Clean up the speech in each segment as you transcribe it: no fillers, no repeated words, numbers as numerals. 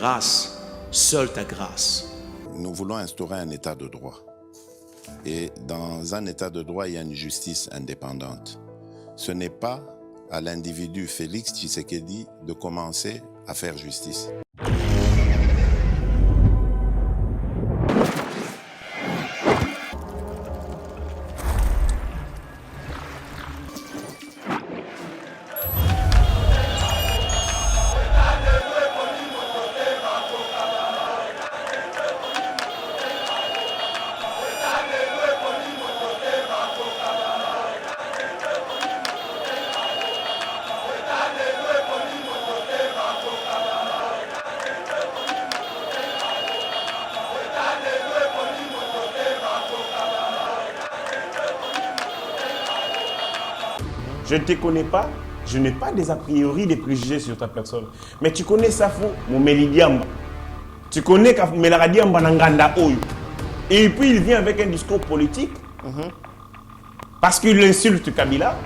grâce, seule ta grâce. Nous voulons instaurer un état de droit. Et dans un état de droit, il y a une justice indépendante. Ce n'est pas à l'individu Félix Tshisekedi de commencer à faire justice. Je ne te connais pas, je n'ai pas des a priori, des préjugés sur ta personne. Mais tu connais Safo, mon Mélidiamba. Tu connais Melaradiamba Nanganda Oyo. Et puis il vient avec un discours politique. Parce qu'il insulte Kabila.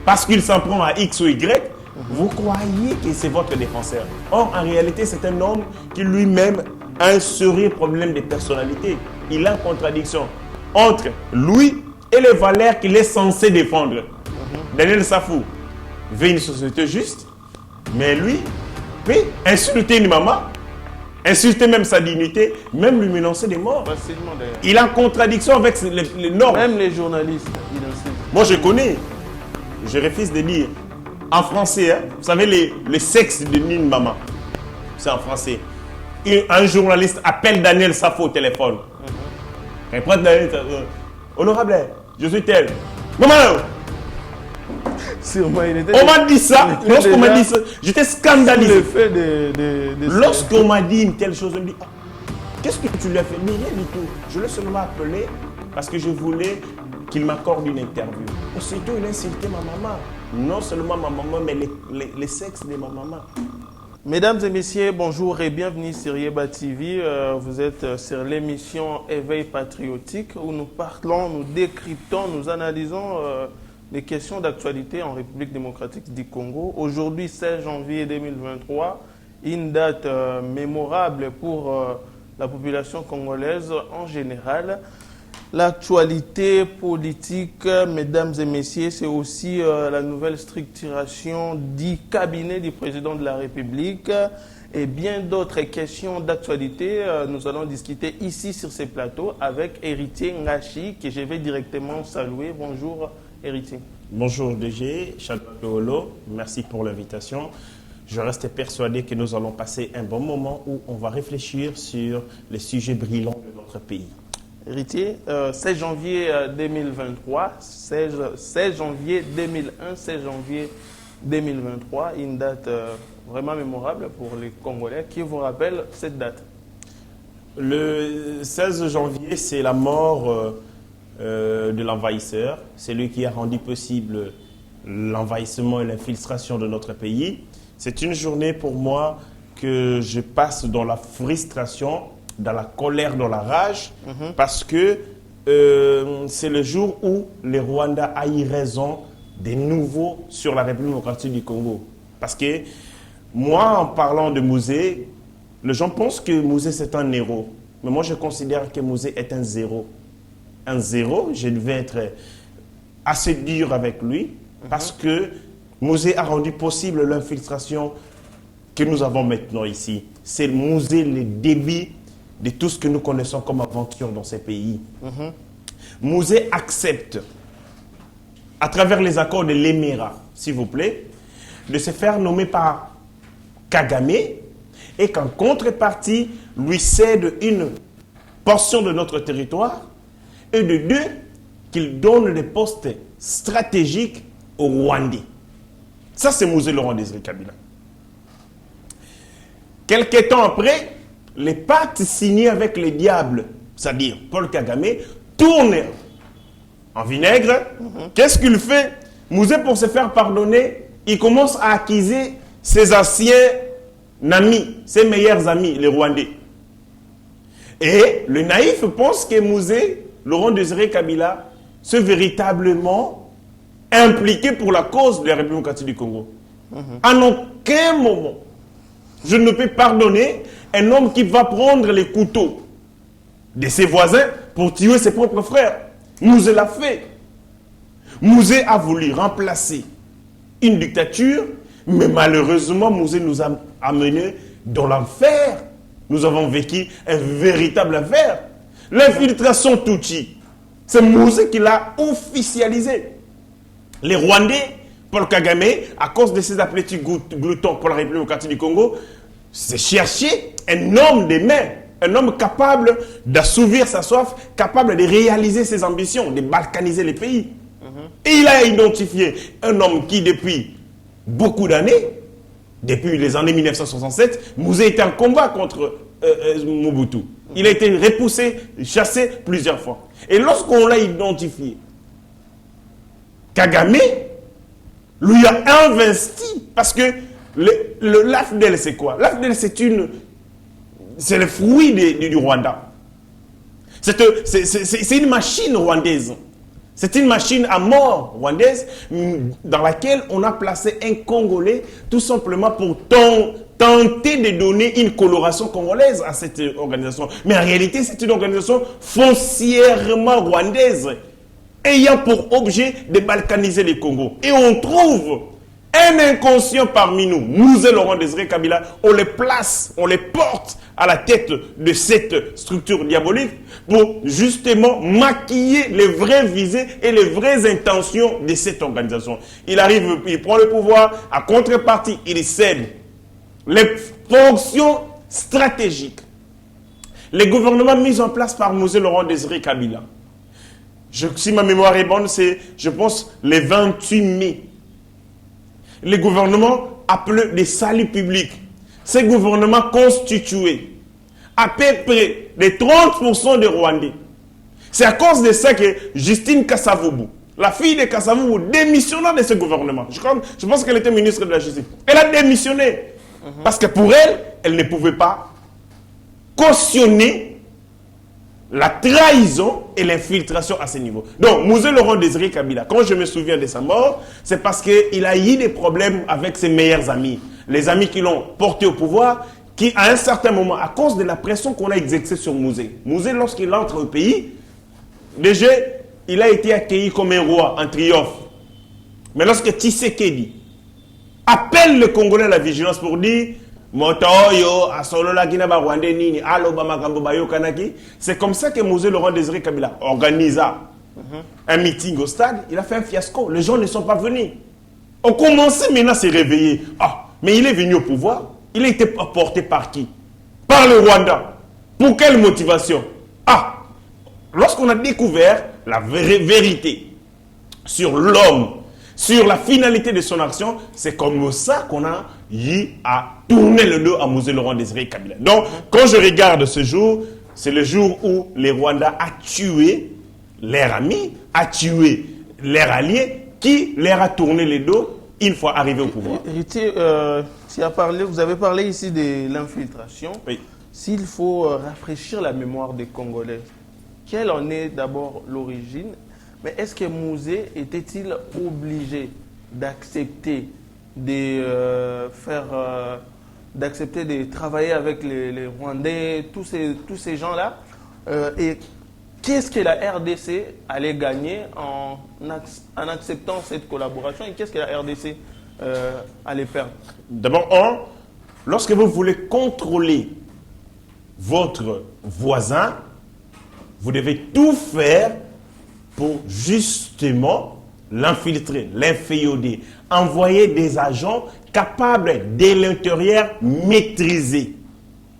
Parce qu'il s'en prend à X ou Y. Vous croyez que c'est votre défenseur. Or, en réalité, c'est un homme qui lui-même a un sérieux problème de personnalité. Il a une contradiction entre lui et les valeurs qu'il est censé défendre. Daniel Safou veut une société juste, mais lui peut insulter une maman, insulter même sa dignité, même lui menacer des morts. Facilement d'ailleurs. Il est en contradiction avec les normes. Même les journalistes, il insulte. Moi je connais, je refuse de dire, en français, hein, vous savez le sexe de une maman, c'est en français. Un journaliste appelle Daniel Safou au téléphone. Répond Daniel, honorable, je suis tel. Maman! On m'a dit ça, lorsqu'on m'a dit ça, j'étais scandalisé. Lorsqu'on m'a dit une telle chose, on me dit, ah, qu'est-ce que tu lui as fait? Mais rien du tout. Je l'ai seulement appelé parce que je voulais qu'il m'accorde une interview. Aussitôt, il a insulté ma maman. Non seulement ma maman, mais les sexes de ma maman. Mesdames et messieurs, bonjour et bienvenue sur Yeba TV. Vous êtes sur l'émission Éveil patriotique où nous parlons, nous décryptons, nous analysons les questions d'actualité en République démocratique du Congo. Aujourd'hui, 16 janvier 2023, une date mémorable pour la population congolaise en général. L'actualité politique, mesdames et messieurs, c'est aussi la nouvelle structuration du cabinet du président de la République et bien d'autres questions d'actualité. Nous allons discuter ici sur ces plateaux avec Héritier Ngachi, que je vais directement saluer. Bonjour Héritier. Bonjour DG, Chadolo, merci pour l'invitation. Je reste persuadé que nous allons passer un bon moment où on va réfléchir sur les sujets brillants de notre pays. Héritier, 16 janvier 2023, 16 janvier 2001, 16 janvier 2023, une date vraiment mémorable pour les Congolais. Qui vous rappelle cette date? Le 16 janvier, c'est la mort de l'envahisseur. C'est lui qui a rendu possible l'envahissement et l'infiltration de notre pays. C'est une journée pour moi que je passe dans la frustration, dans la colère, dans la rage, parce que c'est le jour où les Rwandais a eu raison de nouveau sur la République démocratique du Congo. Parce que moi, en parlant de Mouzé, les gens pensent que Mouzé c'est un héros. Mais moi, je considère que Mouzé est un zéro. Un zéro, je devais être assez dur avec lui, parce que Mouzé a rendu possible l'infiltration que nous avons maintenant ici. C'est Mouzé le début de tout ce que nous connaissons comme aventure dans ces pays. Mouzé accepte, à travers les accords de l'Émirat, s'il vous plaît, de se faire nommer par Kagame et qu'en contrepartie, lui cède une portion de notre territoire et de deux, qu'il donne des postes stratégiques aux Rwandais. Ça, c'est Mouzé Laurent Désiré Kabila. Quelques temps après, les pactes signés avec les diables, c'est-à-dire Paul Kagame, tournent en vinaigre. Qu'est-ce qu'il fait? Mouzé, pour se faire pardonner, il commence à accuser ses anciens amis, ses meilleurs amis, les Rwandais. Et le naïf pense que Mouzé, Laurent Désiré Kabila, s'est véritablement impliqué pour la cause de la République démocratique du Congo. En aucun moment, Je ne peux pardonner un homme qui va prendre les couteaux de ses voisins pour tuer ses propres frères. Mouzé l'a fait. Mouzé a voulu remplacer une dictature, mais malheureusement, Mouzé nous a amenés dans l'enfer. Nous avons vécu un véritable enfer. L'infiltration Tutsi, c'est Mouzé qui l'a officialisé. Les Rwandais, Paul Kagame, à cause de ses appétits gloutons pour la République démocratique du Congo, c'est chercher un homme des mains, un homme capable d'assouvir sa soif, capable de réaliser ses ambitions, de balkaniser les pays. Et il a identifié un homme qui, depuis beaucoup d'années, depuis les années 1967, Mouzé était en combat contre Mobutu. Il a été repoussé, chassé plusieurs fois. Et lorsqu'on l'a identifié, Kagame lui a investi. Parce que l'AFDEL, c'est quoi? L'AFDEL, c'est le fruit du Rwanda. C'est une machine rwandaise. C'est une machine à mort rwandaise dans laquelle on a placé un Congolais tout simplement pour tenter de donner une coloration congolaise à cette organisation. Mais en réalité, c'est une organisation foncièrement rwandaise ayant pour objet de balkaniser les Congos. Et on trouve un inconscient parmi nous, Mouzé Laurent Désiré Kabila, on les place, on les porte à la tête de cette structure diabolique pour justement maquiller les vraies visées et les vraies intentions de cette organisation. Il arrive, il prend le pouvoir, à contrepartie, il cède les fonctions stratégiques. Les gouvernements mis en place par Mouzé Laurent Désiré Kabila. Si ma mémoire est bonne, c'est, je pense, le 28 mai. Les gouvernements appelés des saluts publics. Ces gouvernements constitués à peu près de 30% des Rwandais. C'est à cause de ça que Justine Kassavubu, la fille de Kassavubu, démissionna de ce gouvernement. Je pense qu'elle était ministre de la Justice. Elle a démissionné. Parce que pour elle, elle ne pouvait pas cautionner la trahison et l'infiltration à ce niveau. Donc, Mouzé Laurent Désiré Kabila, quand je me souviens de sa mort, c'est parce qu'il a eu des problèmes avec ses meilleurs amis. Les amis qui l'ont porté au pouvoir, qui, à un certain moment, à cause de la pression qu'on a exercée sur Mouzé, lorsqu'il entre au pays, déjà, il a été accueilli comme un roi en triomphe. Mais lorsque Tshisekedi appelle le Congolais à la vigilance pour dire c'est comme ça que Mouzé Laurent Désiré Kabila organisa un meeting au stade. Il a fait un fiasco. Les gens ne sont pas venus. On commençait maintenant à se réveiller. Ah, mais il est venu au pouvoir. Il a été porté par qui? Par le Rwanda. Pour quelle motivation? Ah, lorsqu'on a découvert la vérité sur l'homme, sur la finalité de son action, c'est comme ça qu'on a eu à tourner le dos à Mouzé Laurent Désiré Kabila. Donc, quand je regarde ce jour, c'est le jour où les Rwandais a tué leurs amis, a tué leurs alliés, qui leur a tourné le dos une fois arrivé au pouvoir. Héritier, vous avez parlé ici de l'infiltration. Oui. S'il faut rafraîchir la mémoire des Congolais, quelle en est d'abord l'origine? Mais est-ce que Mouzé était-il obligé d'accepter d'accepter de travailler avec les Rwandais, tous ces gens-là? Et qu'est-ce que la RDC allait gagner en acceptant cette collaboration et qu'est-ce que la RDC allait perdre? D'abord, lorsque vous voulez contrôler votre voisin, vous devez tout faire pour justement l'infiltrer, l'inféoder, envoyer des agents capables de l'intérieur maîtriser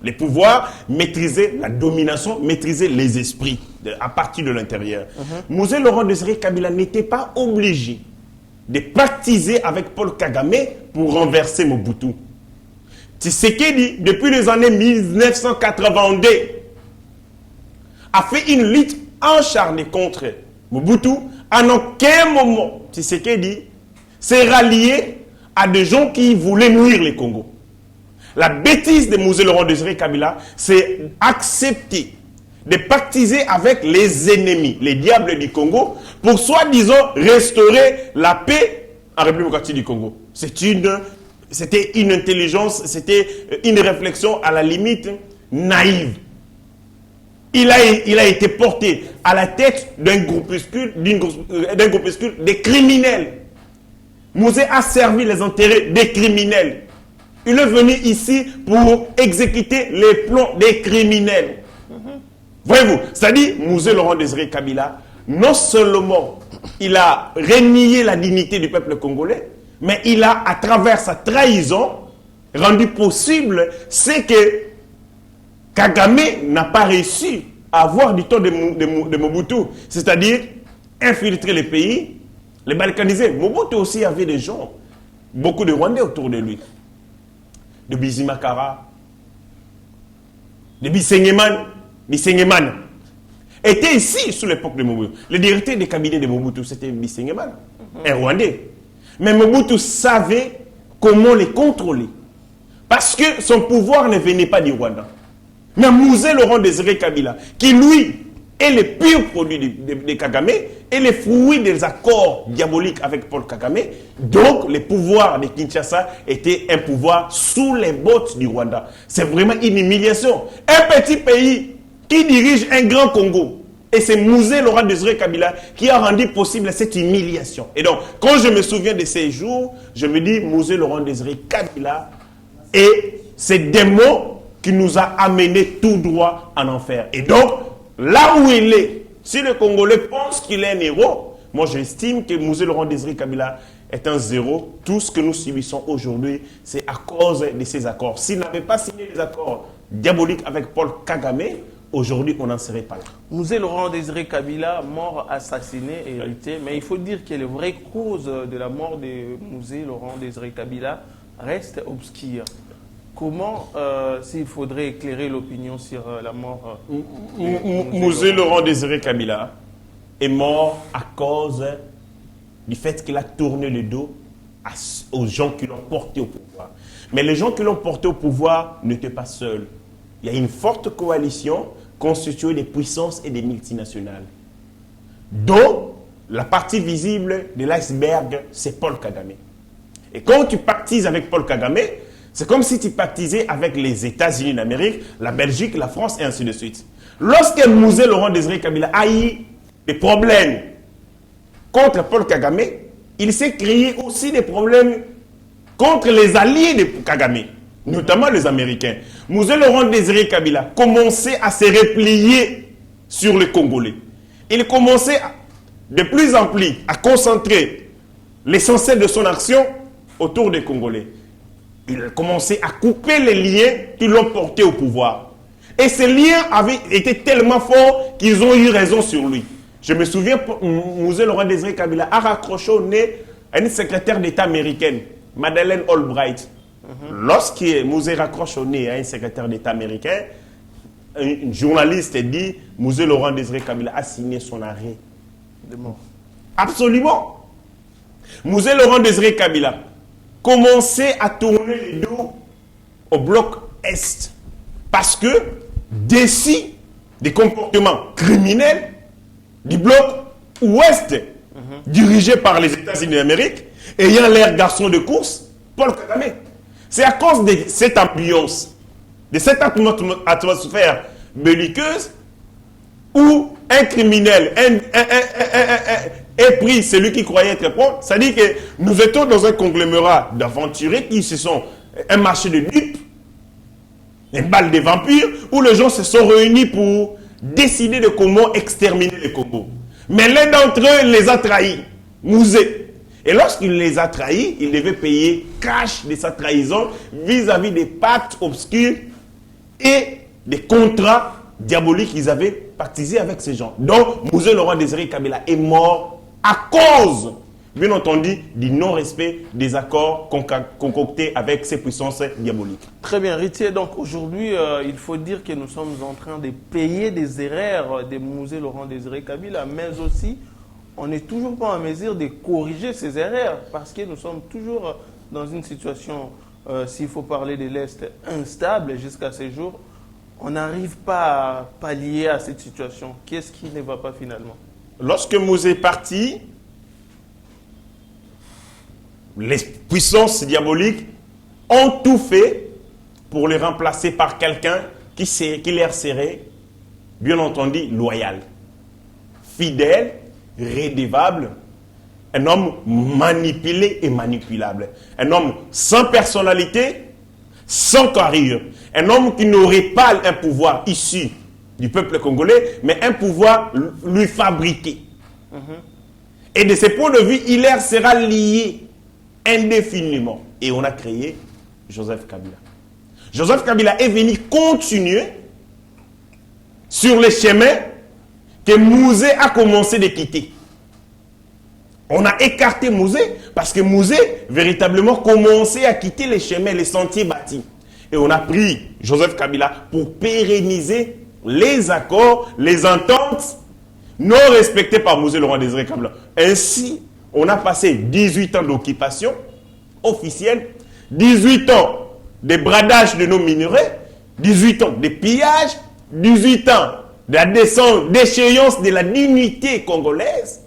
les pouvoirs, maîtriser la domination, maîtriser les esprits à partir de l'intérieur. Mouzé Laurent Désiré Kabila n'était pas obligé de pactiser avec Paul Kagame pour renverser Mobutu. Tshisekedi, depuis les années 1982, a fait une lutte acharnée contre Mobutu. En aucun moment, Tshisekedi s'est rallié à des gens qui voulaient nuire les Congos. La bêtise de Mouzé Laurent Désiré Kabila, c'est accepter de pactiser avec les ennemis, les diables du Congo, pour soi-disant restaurer la paix en République démocratique du Congo. C'est une c'était une intelligence, c'était une réflexion à la limite naïve. Il a été porté à la tête d'un groupuscule, des criminels. Mouzé a servi les intérêts des criminels. Il est venu ici pour exécuter les plans des criminels. Voyez-vous, c'est-à-dire, Mouzé Laurent Désiré Kabila, non seulement il a renié la dignité du peuple congolais, mais il a, à travers sa trahison, rendu possible ce que Kagame n'a pas réussi à avoir du temps de Mobutu, c'est-à-dire infiltrer les pays, les balkaniser. Mobutu aussi avait des gens, beaucoup de Rwandais autour de lui, de Bizimakara, de Bisengeman était ici sous l'époque de Mobutu. Le directeur des cabinets de Mobutu, c'était Bisengeman, un Rwandais. Mais Mobutu savait comment les contrôler. Parce que son pouvoir ne venait pas du Rwanda. Mais Mouzé Laurent Désiré Kabila, qui lui est le pur produit de Kagame, et le fruit des accords diaboliques avec Paul Kagame, donc le pouvoir de Kinshasa était un pouvoir sous les bottes du Rwanda. C'est vraiment une humiliation. Un petit pays qui dirige un grand Congo. Et c'est Mouzé Laurent Désiré Kabila qui a rendu possible cette humiliation. Et donc, quand je me souviens de ces jours, je me dis, Mouzé Laurent Désiré Kabila, et c'est des mots qui nous a amenés tout droit en enfer. Et donc, là où il est, si le Congolais pense qu'il est un héros, moi j'estime que Mouzé Laurent Désiré Kabila est un zéro. Tout ce que nous subissons aujourd'hui, c'est à cause de ces accords. S'il n'avait pas signé les accords diaboliques avec Paul Kagame, aujourd'hui, on n'en serait pas là. Mouzé Laurent Désiré Kabila, mort, assassiné, hérité. Mais il faut dire que les vraies causes de la mort de Mouzé Laurent Désiré Kabila restent obscures. Comment, s'il faudrait éclairer l'opinion sur la mort Mouzé Laurent Désiré Kabila est mort à cause du fait qu'il a tourné le dos aux gens qui l'ont porté au pouvoir. Mais les gens qui l'ont porté au pouvoir n'étaient pas seuls. Il y a une forte coalition constituée des puissances et des multinationales, dont la partie visible de l'iceberg, c'est Paul Kagame. Et quand tu pactises avec Paul Kagame, c'est comme si tu pactisais avec les États-Unis d'Amérique, la Belgique, la France et ainsi de suite. Lorsque Mouzé Laurent Désiré Kabila a eu des problèmes contre Paul Kagame, il s'est créé aussi des problèmes contre les alliés de Kagame, notamment les Américains. Mouzé Laurent Désiré Kabila commençait à se replier sur les Congolais. Il commençait de plus en plus à concentrer l'essentiel de son action autour des Congolais. Il commençait à couper les liens qui l'ont porté au pouvoir. Et ces liens avaient été tellement forts qu'ils ont eu raison sur lui. Je me souviens, Mouzé Laurent Désiré Kabila a raccroché au nez à une secrétaire d'État américaine, Madeleine Albright. Lorsque Mouzé raccroche au nez à une secrétaire d'État américain, un journaliste dit Mouzé Laurent Désiré Kabila a signé son arrêt de mort. Absolument. Mouzé Laurent Désiré Kabila commençait à tourner le dos au bloc Est parce que décis des comportements criminels du bloc Ouest dirigé par les États-Unis d'Amérique ayant l'air garçon de course, Paul Kagame. C'est à cause de cette ambiance, de cette atmosphère belliqueuse où un criminel est pris, celui qui croyait être propre. C'est-à-dire que nous étions dans un conglomérat d'aventuriers qui se sont un marché de dupes, une balle de vampires, où les gens se sont réunis pour décider de comment exterminer le Congo. Mais l'un d'entre eux les a trahis, Mouzé. Et lorsqu'il les a trahis, il devait payer cash de sa trahison vis-à-vis des pactes obscurs et des contrats diaboliques qu'ils avaient pactisés avec ces gens. Donc, Mouzé Laurent Désiré Kabila est mort à cause, bien entendu, du non-respect des accords concoctés avec ces puissances diaboliques. Très bien, Ritier. Donc aujourd'hui, il faut dire que nous sommes en train de payer des erreurs de Mouzé Laurent Désiré Kabila, mais aussi, on n'est toujours pas en mesure de corriger ces erreurs parce que nous sommes toujours dans une situation, s'il faut parler de l'Est, instable jusqu'à ces jours. On n'arrive pas à pallier à cette situation. Qu'est-ce qui ne va pas finalement? Lorsque Mouzé est parti, les puissances diaboliques ont tout fait pour le remplacer par quelqu'un qui leur serait, bien entendu, loyal, fidèle, rédévable, un homme manipulé et manipulable, un homme sans personnalité, sans carrure, un homme qui n'aurait pas un pouvoir issu du peuple congolais, mais un pouvoir lui fabriqué. Et de ce point de vue, il leur sera lié indéfiniment. Et on a créé Joseph Kabila. Joseph Kabila est venu continuer sur le chemin que Mouzé a commencé de quitter. On a écarté Mouzé parce que Mouzé, véritablement, commençait à quitter les chemins, les sentiers bâtis. Et on a pris Joseph Kabila pour pérenniser les accords, les ententes non respectées par Mouzé Laurent Désiré Kabila. Ainsi, on a passé 18 ans d'occupation officielle, 18 ans de bradage de nos minerais, 18 ans de pillage, 18 ans de la déchéance de la dignité congolaise.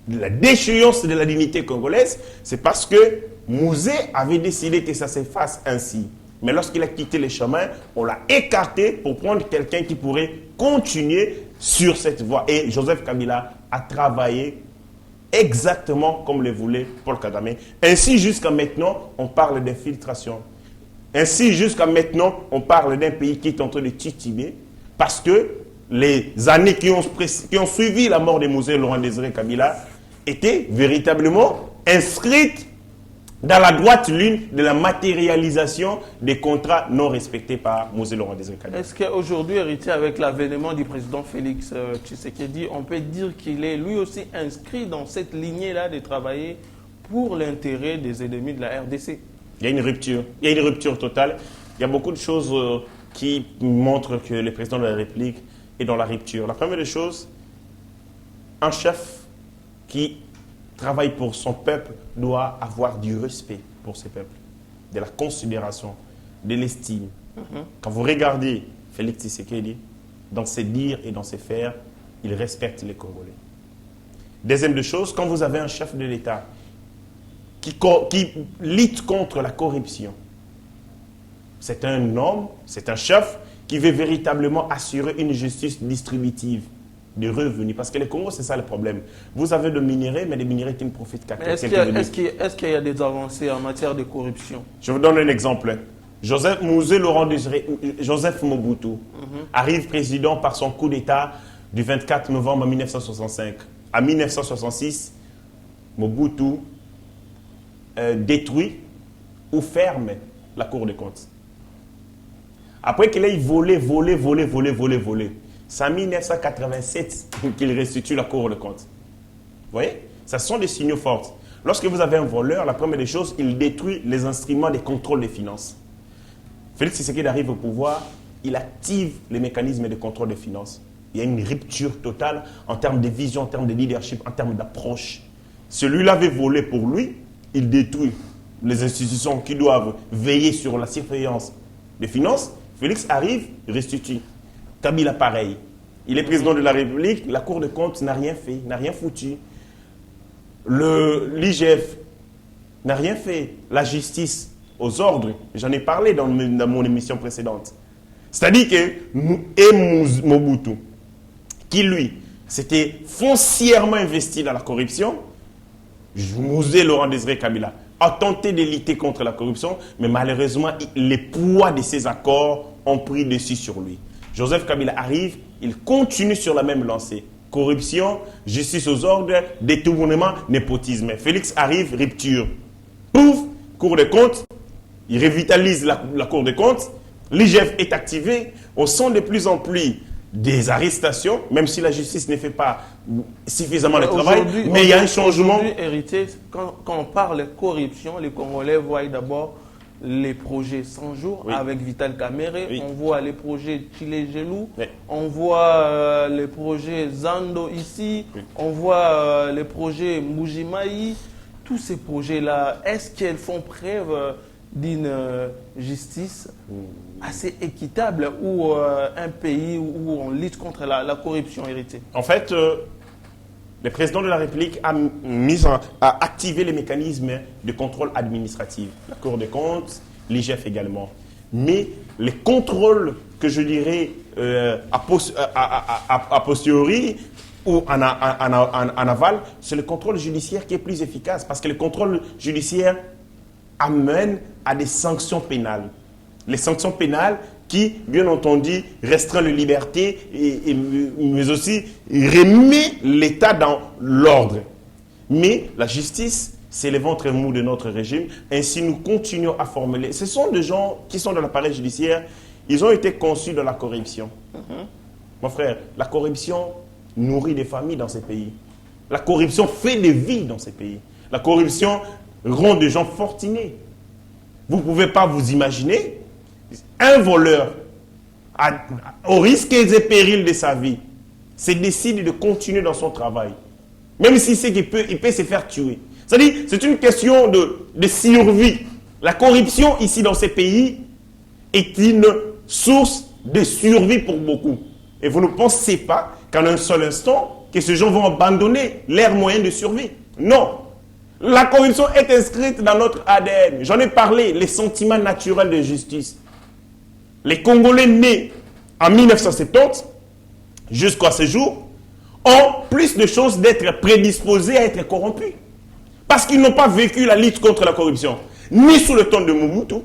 De la déchéance de la dignité congolaise, c'est parce que Mouzé avait décidé que ça se fasse ainsi. Mais lorsqu'il a quitté les chemins, on l'a écarté pour prendre quelqu'un qui pourrait continuer sur cette voie. Et Joseph Kabila a travaillé exactement comme le voulait Paul Kagame. Ainsi, jusqu'à maintenant, on parle d'infiltration. Ainsi, jusqu'à maintenant, on parle d'un pays qui est en train de tituber parce que les années qui ont suivi la mort de Mouzé Laurent Désiré Kabila étaient véritablement inscrites dans la droite ligne de la matérialisation des contrats non respectés par Mouzé Laurent Désiré Kabila. Est-ce qu'aujourd'hui, héritier, avec l'avènement du président Félix Tshisekedi, on peut dire qu'il est lui aussi inscrit dans cette lignée-là de travailler pour l'intérêt des ennemis de la RDC? Il y a une rupture. Il y a une rupture totale. Il y a beaucoup de choses qui montrent que le président de la République est dans la rupture. La première des choses, un chef qui travaille pour son peuple doit avoir du respect pour ses peuples, de la considération, de l'estime. Quand vous regardez Félix Tshisekedi, dans ses dires et dans ses faire, il respecte les Congolais. Deuxième des choses, quand vous avez un chef de l'État qui lutte contre la corruption, c'est un homme, c'est un chef qui veut véritablement assurer une justice distributive de revenus. Parce que le Congo, c'est ça le problème. Vous avez de minerais, mais des minerais qui ne profitent qu'à quelques minutes. Est-ce qu'il y a des avancées en matière de corruption? Je vous donne un exemple. Mouzé Laurent Désiré, Joseph Mobutu arrive président par son coup d'État du 24 novembre 1965. En 1966, Mobutu détruit ou ferme la Cour des comptes. Après qu'il ait volé, c'est en 1987 qu'il restitue la Cour des comptes. Vous voyez? Ce sont des signaux forts. Lorsque vous avez un voleur, la première des choses, il détruit les instruments de contrôle des finances. Félix Tshisekedi arrive au pouvoir, il active les mécanismes de contrôle des finances. Il y a une rupture totale en termes de vision, en termes de leadership, en termes d'approche. Celui-là avait volé pour lui, il détruit les institutions qui doivent veiller sur la surveillance des finances. Félix arrive, restitue. Kabila, pareil. Il est président de la République, la Cour des comptes n'a rien fait, n'a rien foutu. L'IGF n'a rien fait. La justice aux ordres, j'en ai parlé dans mon émission précédente. C'est-à-dire que Mobutu, qui lui, s'était foncièrement investi dans la corruption, Mouzé Laurent Désiré Kabila a tenté de lutter contre la corruption, mais malheureusement, les poids de ces accords ont pris dessus sur lui. Joseph Kabila arrive, il continue sur la même lancée. Corruption, justice aux ordres, détournement, népotisme. Félix arrive, rupture. Pouf, Cour des comptes, il revitalise la Cour des comptes. L'IGF est activé. On sent de plus en plus des arrestations, même si la justice ne fait pas suffisamment de travail, mais il y a un changement. Héritier, quand on parle de corruption, les Congolais voient d'abord les projets 100 jours avec Vital Kamerhe, on voit les projets Chile Gelou, on voit les projets Zando ici, on voit les projets Mbujimayi. Tous ces projets-là, est-ce qu'ils font preuve d'une justice assez équitable ou un pays où on lutte contre la corruption, héritier? En fait, le président de la République a activé les mécanismes de contrôle administratif. La Cour des comptes, l'IGF également. Mais les contrôles que je dirais a posteriori ou en aval, c'est le contrôle judiciaire qui est plus efficace parce que le contrôle judiciaire amène à des sanctions pénales. Les sanctions pénales qui, bien entendu, restreignent les libertés, mais aussi remet l'État dans l'ordre. Mais la justice, c'est le ventre mou de notre régime. Ainsi, nous continuons à formuler. Ce sont des gens qui sont dans l'appareil judiciaire. Ils ont été conçus de la corruption. Mon frère, la corruption nourrit des familles dans ces pays. La corruption fait des vies dans ces pays. La corruption rend des gens fortunés. Vous ne pouvez pas vous imaginer un voleur, au risque et péril de sa vie, se décide de continuer dans son travail. Même s'il sait qu'il peut se faire tuer. C'est-à-dire, c'est une question de survie. La corruption ici dans ces pays est une source de survie pour beaucoup. Et vous ne pensez pas qu'en un seul instant, que ces gens vont abandonner leurs moyens de survie. Non. La corruption est inscrite dans notre ADN. J'en ai parlé, les sentiments naturels de justice. Les Congolais nés en 1970 jusqu'à ce jour ont plus de chances d'être prédisposés à être corrompus. Parce qu'ils n'ont pas vécu la lutte contre la corruption, ni sous le temps de Mobutu,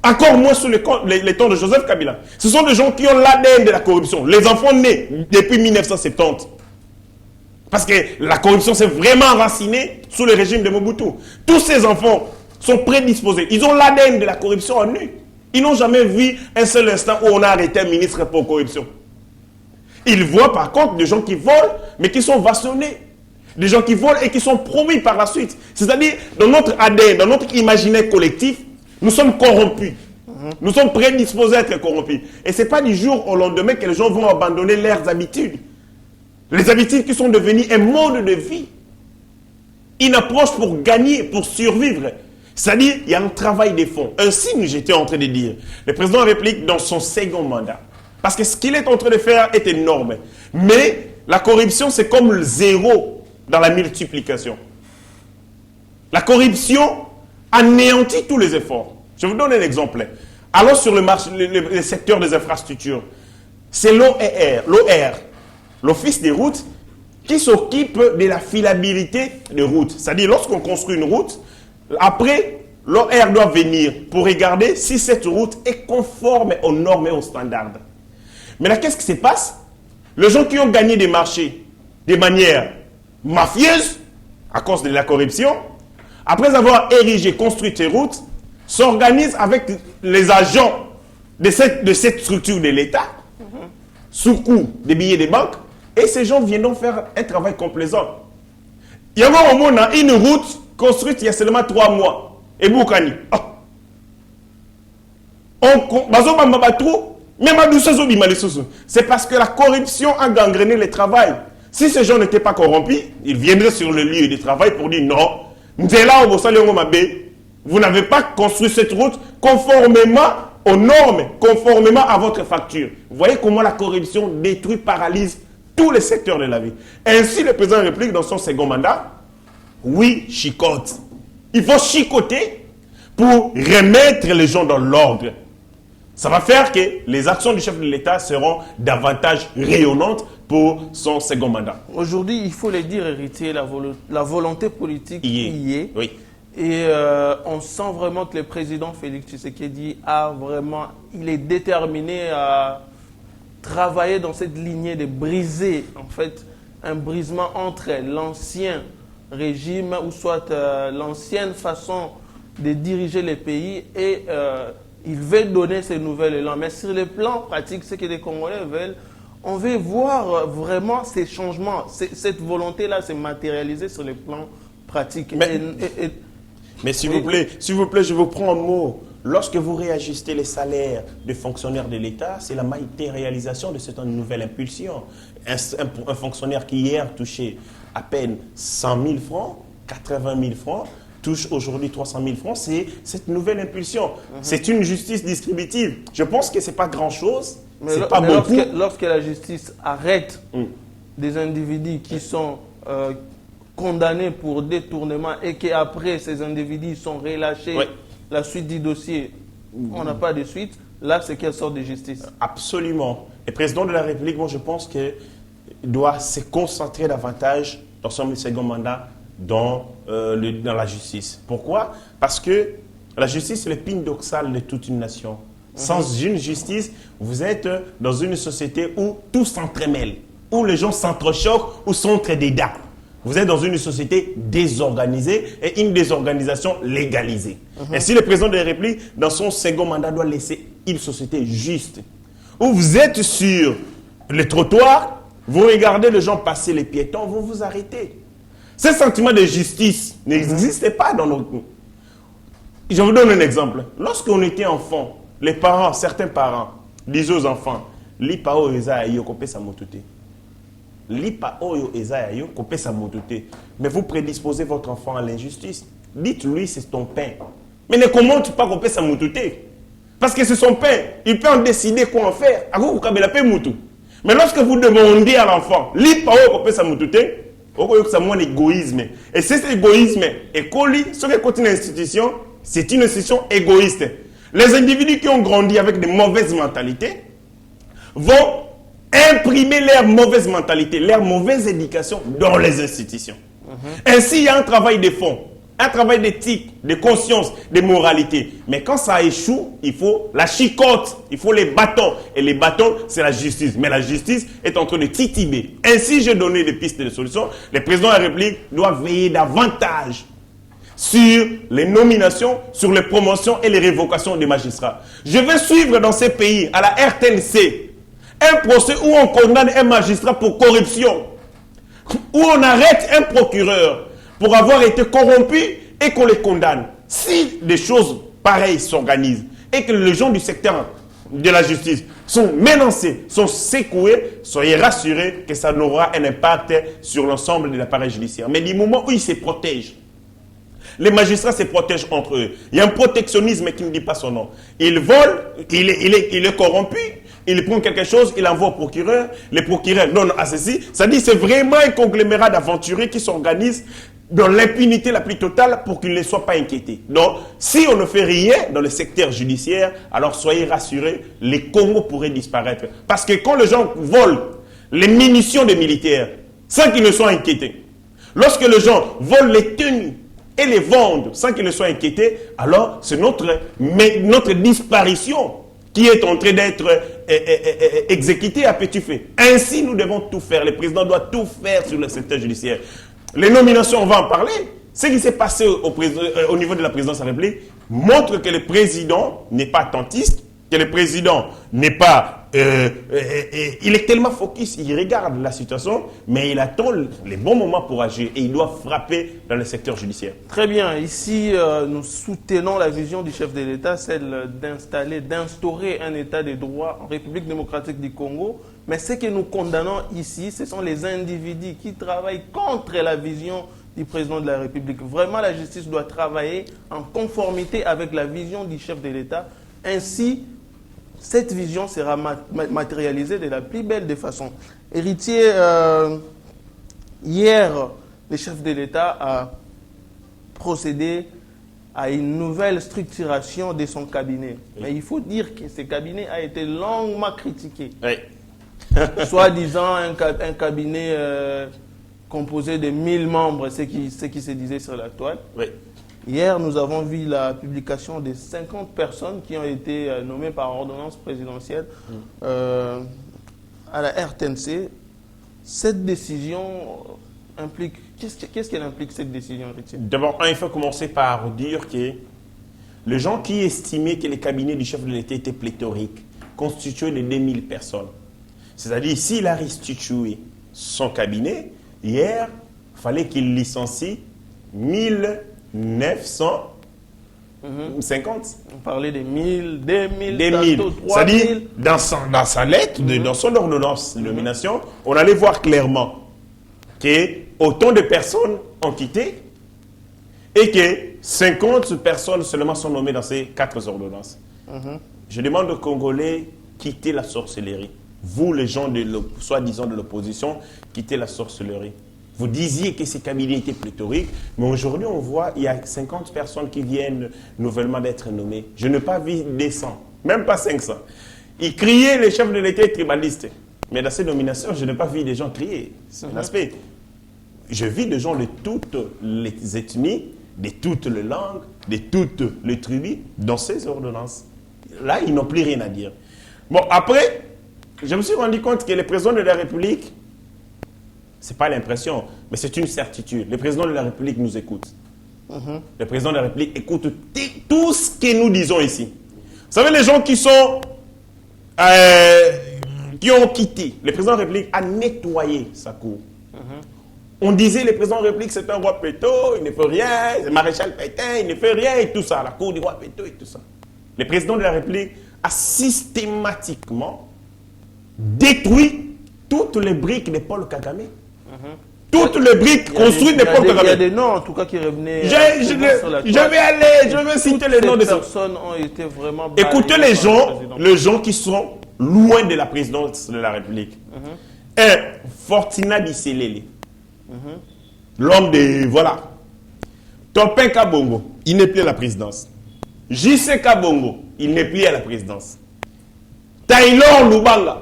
encore moins sous les temps de Joseph Kabila. Ce sont des gens qui ont l'ADN de la corruption. Les enfants nés depuis 1970. Parce que la corruption s'est vraiment enracinée sous le régime de Mobutu. Tous ces enfants sont prédisposés. Ils ont l'ADN de la corruption en eux. Ils n'ont jamais vu un seul instant où on a arrêté un ministre pour corruption. Ils voient par contre des gens qui volent, mais qui sont vacillonnés. Des gens qui volent et qui sont promis par la suite. C'est-à-dire, dans notre ADN, dans notre imaginaire collectif, nous sommes corrompus. Nous sommes prédisposés à être corrompus. Et ce n'est pas du jour au lendemain que les gens vont abandonner leurs habitudes. Les habitudes qui sont devenues un mode de vie. Une approche pour gagner, pour survivre. C'est-à-dire, il y a un travail de fond. Un signe, j'étais en train de dire. Le président réplique dans son second mandat. Parce que ce qu'il est en train de faire est énorme. Mais la corruption, c'est comme le zéro dans la multiplication. La corruption anéantit tous les efforts. Je vous donne un exemple. Allons sur le marché, le secteur des infrastructures. C'est l'OR, l'Office des routes, qui s'occupe de la fiabilité des routes. C'est-à-dire, lorsqu'on construit une route, après, l'OR doit venir pour regarder si cette route est conforme aux normes et aux standards. Mais là, qu'est-ce qui se passe? Les gens qui ont gagné des marchés de manière mafieuse, à cause de la corruption, après avoir érigé, construit ces routes, s'organisent avec les agents de cette structure de l'État, sous coup des billets des banques, et ces gens viennent donc faire un travail complaisant. Il y a un moment, une route construite il y a seulement 3 mois. Et Boukani. C'est parce que la corruption a gangréné le travail. Si ces gens n'étaient pas corrompus, ils viendraient sur le lieu de travail pour dire non, vous n'avez pas construit cette route conformément aux normes, conformément à votre facture. Vous voyez comment la corruption détruit, paralyse tous les secteurs de la vie. Ainsi, le président réplique dans son second mandat, oui, chicote. Il faut chicoter pour remettre les gens dans l'ordre. Ça va faire que les actions du chef de l'État seront davantage rayonnantes pour son second mandat. Aujourd'hui, il faut le dire, héritier, la volonté politique y est. Oui. Et on sent vraiment que le président Félix Tshisekedi il est déterminé à travailler dans cette lignée de briser, en fait, un brisement entre l'ancien régime ou soit l'ancienne façon de diriger les pays et il veut donner ce nouvel élan. Mais sur le plan pratique, ce que les Congolais veulent, on veut voir vraiment ces changements, cette volonté-là se matérialiser sur le plan pratique. Mais s'il vous plaît, je vous prends un mot. Lorsque vous réajustez les salaires des fonctionnaires de l'État, c'est la matérialisation de cette nouvelle impulsion. Un fonctionnaire qui hier touchait à peine 100 000 francs, 80 000 francs, touche aujourd'hui 300 000 francs, c'est cette nouvelle impulsion. C'est une justice distributive. Je pense que ce n'est pas grand-chose, c'est pas beaucoup. Lorsque la justice arrête des individus qui sont condamnés pour détournement et qu'après ces individus sont relâchés la suite du dossier, on n'a pas de suite. Là, c'est quelle sorte de justice? Absolument. Le président de la République, moi, je pense qu'il doit se concentrer davantage dans son second mandat dans la justice. Pourquoi? Parce que la justice, c'est l'épine dorsale de toute une nation. Sans une justice, vous êtes dans une société où tout s'entremêle, où les gens s'entrechoquent ou s'entre-dédats. Vous êtes dans une société désorganisée et une désorganisation légalisée. Et si le président de la République, dans son second mandat, doit laisser une société juste, où vous êtes sur le trottoir, vous regardez les gens passer, les piétons, vous vous arrêtez. Ce sentiment de justice n'existait pas dans nos... Je vous donne un exemple. Lorsqu'on était enfant, les parents, certains parents, disaient aux enfants, « Lipa o eza yo kope sa motute. Lipa o eza yo kope sa motute. » Mais vous prédisposez votre enfant à l'injustice. Dites-lui, c'est ton pain. Mais ne commente pas kope sa motute. Parce que c'est son pain. Il peut en décider quoi en faire. Mais lorsque vous demandez à l'enfant, « Lipa o kope sa motute. » C'est un égoïsme. Et cet égoïsme est collé sur une institution, c'est une institution égoïste. Les individus qui ont grandi avec de mauvaises mentalités vont imprimer leur mauvaise mentalité, leur mauvaise éducation dans les institutions. Ainsi, il y a un travail de fond, un travail d'éthique, de conscience, de moralité. Mais quand ça échoue, il faut la chicotte, il faut les bâtons. Et les bâtons, c'est la justice. Mais la justice est en train de tituber. Ainsi, j'ai donné des pistes de solutions. Le président de la République doit veiller davantage sur les nominations, sur les promotions et les révocations des magistrats. Je vais suivre dans ces pays, à la RTNC, un procès où on condamne un magistrat pour corruption, où on arrête un procureur pour avoir été corrompu et qu'on les condamne. Si des choses pareilles s'organisent et que les gens du secteur de la justice sont menacés, sont secoués, soyez rassurés que ça n'aura un impact sur l'ensemble de l'appareil judiciaire. Mais du moment où ils se protègent, les magistrats se protègent entre eux. Il y a un protectionnisme qui ne dit pas son nom. Il vole, il est corrompu, il prend quelque chose, il envoie au procureur, le procureur donne à ceci. Ça dit c'est vraiment un conglomérat d'aventuriers qui s'organisent dans l'impunité la plus totale pour qu'ils ne soient pas inquiétés. Donc, si on ne fait rien dans le secteur judiciaire, alors soyez rassurés, les Congos pourraient disparaître. Parce que quand les gens volent les munitions des militaires, sans qu'ils ne soient inquiétés, lorsque les gens volent les tenues et les vendent sans qu'ils ne soient inquiétés, alors c'est notre disparition qui est en train d'être exécutée à petit feu. Ainsi, nous devons tout faire. Le président doit tout faire sur le secteur judiciaire. Les nominations, on va en parler. Ce qui s'est passé au niveau de la présidence de la République montre que le président n'est pas attentiste, que le président n'est pas... il est tellement focus, il regarde la situation, mais il attend les bons moments pour agir et il doit frapper dans le secteur judiciaire. Très bien. Ici, nous soutenons la vision du chef de l'État, celle d'instaurer un État de droit en République démocratique du Congo. Mais ce que nous condamnons ici, ce sont les individus qui travaillent contre la vision du président de la République. Vraiment, la justice doit travailler en conformité avec la vision du chef de l'État. Ainsi, cette vision sera matérialisée de la plus belle des façons. Héritier, hier, le chef de l'État a procédé à une nouvelle structuration de son cabinet. Oui. Mais il faut dire que ce cabinet a été longuement critiqué. Oui. Soi-disant un cabinet composé de 1000 membres, ce qui se disait sur la toile. Oui. Hier, nous avons vu la publication de 50 personnes qui ont été nommées par ordonnance présidentielle à la RTNC. Cette décision implique... Qu'est-ce qu'elle implique, cette décision, Richard? D'abord, il faut commencer par dire que les gens qui estimaient que les cabinets du chef de l'État étaient pléthoriques, constitués de 2000 personnes. C'est-à-dire, s'il a restitué son cabinet, hier, il fallait qu'il licencie 1950. On parlait de 1000, 2000, 2000. C'est-à-dire, dans sa lettre, dans son ordonnance de nomination, on allait voir clairement que autant de personnes ont quitté et que 50 personnes seulement sont nommées dans ces 4 ordonnances. Je demande aux Congolais, quittez la sorcellerie. Vous, les gens soi-disant de l'opposition, quittez la sorcellerie. Vous disiez que ces cabinets étaient pléthoriques, mais aujourd'hui, on voit il y a 50 personnes qui viennent nouvellement d'être nommées. Je n'ai pas vu des 100, même pas 500. Ils criaient les chefs de l'État tribalistes. Mais dans ces nominations, je n'ai pas vu des gens crier. C'est un aspect. Je vis des gens de toutes les ethnies, de toutes les langues, de toutes les tribus dans ces ordonnances. Là, ils n'ont plus rien à dire. Bon, après, je me suis rendu compte que le président de la République, ce n'est pas l'impression, mais c'est une certitude. Le président de la République nous écoute. Le président de la République écoute tout ce que nous disons ici. Vous savez, les gens qui sont... qui ont quitté, le président de la République a nettoyé sa cour. On disait le président de la République c'est un roi Péto, il ne fait rien, c'est maréchal Pétain, il ne fait rien et tout ça, la cour du roi Péto et tout ça. Le président de la République a systématiquement détruit toutes les briques de Paul Kagame. Toutes les briques construites de Paul Kagame. Il y a des noms en tout cas qui revenaient. Je vais citer les noms de ces personnes ont été vraiment. Écoutez les gens qui sont loin de la présidence de la République. Fortina Bisselele. L'homme de... Voilà. Topin Kabongo, il n'est plus à la présidence. J.C. Kabongo, il n'est plus à la présidence. Taylor Lubanga.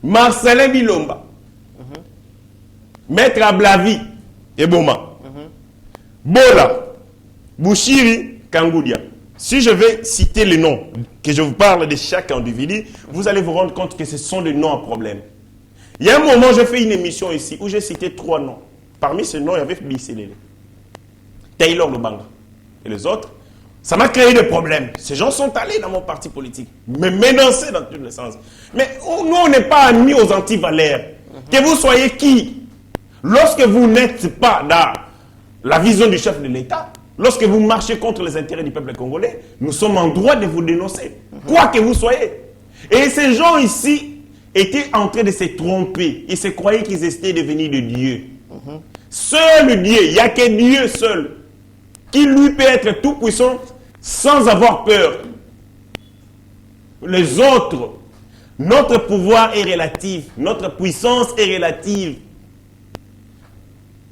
Marcelin Bilomba. Maître Ablavi et Boma. Bola. Bouchiri Kangoudia. Si je vais citer les noms, que je vous parle de chaque individu, vous allez vous rendre compte que ce sont des noms à problème. Il y a un moment, j'ai fait une émission ici où j'ai cité 3 noms. Parmi ces noms, il y avait Bisselele, Taylor Lubanga et les autres. Ça m'a créé des problèmes. Ces gens sont allés dans mon parti politique, me menacer dans tous les sens. Mais nous, on n'est pas amis aux antivalaires. Que vous soyez qui, lorsque vous n'êtes pas dans la vision du chef de l'État, lorsque vous marchez contre les intérêts du peuple congolais, nous sommes en droit de vous dénoncer, quoi que vous soyez. Et ces gens ici étaient en train de se tromper. Ils se croyaient qu'ils étaient devenus des dieux. Seul Dieu, il n'y a que Dieu seul, qui lui peut être tout puissant sans avoir peur. Les autres, notre pouvoir est relatif, notre puissance est relative.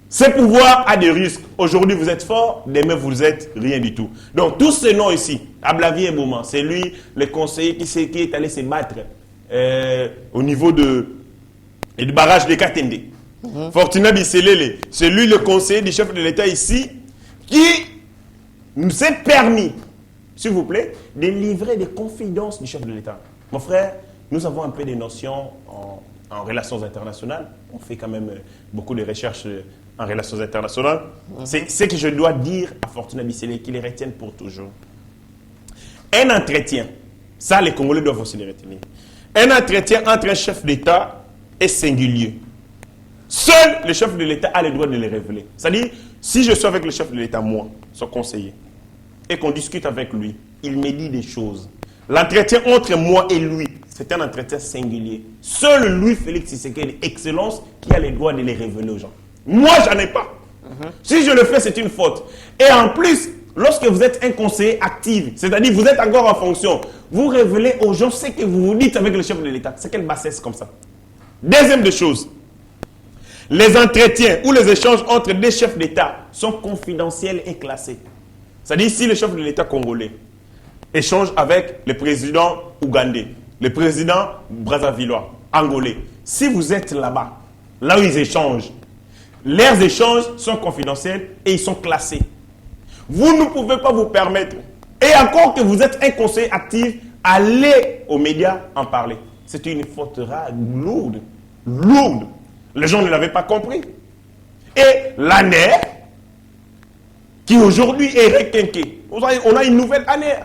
Ce pouvoir a des risques. Aujourd'hui, vous êtes fort, demain, vous êtes rien du tout. Donc, tous ces noms ici, Ablavi et Boma, c'est lui, le conseiller qui est allé se battre au niveau du barrage de Katende. Fortuna Bisselele, c'est lui le conseiller du chef de l'État ici, qui nous s'est permis, s'il vous plaît, de livrer des confidences du chef de l'État. Mon frère, nous avons un peu des notions en relations internationales. On fait quand même beaucoup de recherches en relations internationales. C'est ce que je dois dire à Fortuna Bisselele, qu'il les retienne pour toujours. Un entretien, ça les Congolais doivent aussi les retenir. Un entretien entre un chef d'État est singulier. Seul le chef de l'État a le droit de les révéler. C'est-à-dire, si je suis avec le chef de l'État, moi, son conseiller, et qu'on discute avec lui, il me dit des choses. L'entretien entre moi et lui, c'est un entretien singulier. Seul lui, Félix Tshisekedi, Excellence, qui a le droit de les révéler aux gens. Moi, j'en ai pas. Si je le fais, c'est une faute. Et en plus, lorsque vous êtes un conseiller actif, c'est-à-dire vous êtes encore en fonction, vous révélez aux gens ce que vous vous dites avec le chef de l'État. C'est quelle bassesse comme ça. Deuxième des choses, les entretiens ou les échanges entre des chefs d'État sont confidentiels et classés. C'est-à-dire si le chef de l'État congolais échange avec le président ougandais, le président brazzavillois, angolais, si vous êtes là-bas, là où ils échangent, leurs échanges sont confidentiels et ils sont classés. Vous ne pouvez pas vous permettre, et encore que vous êtes un conseiller actif, aller aux médias en parler. C'est une faute rare, lourde, lourde. Les gens ne l'avaient pas compris. Et l'ANER, qui aujourd'hui est requinquée, on a une nouvelle ANER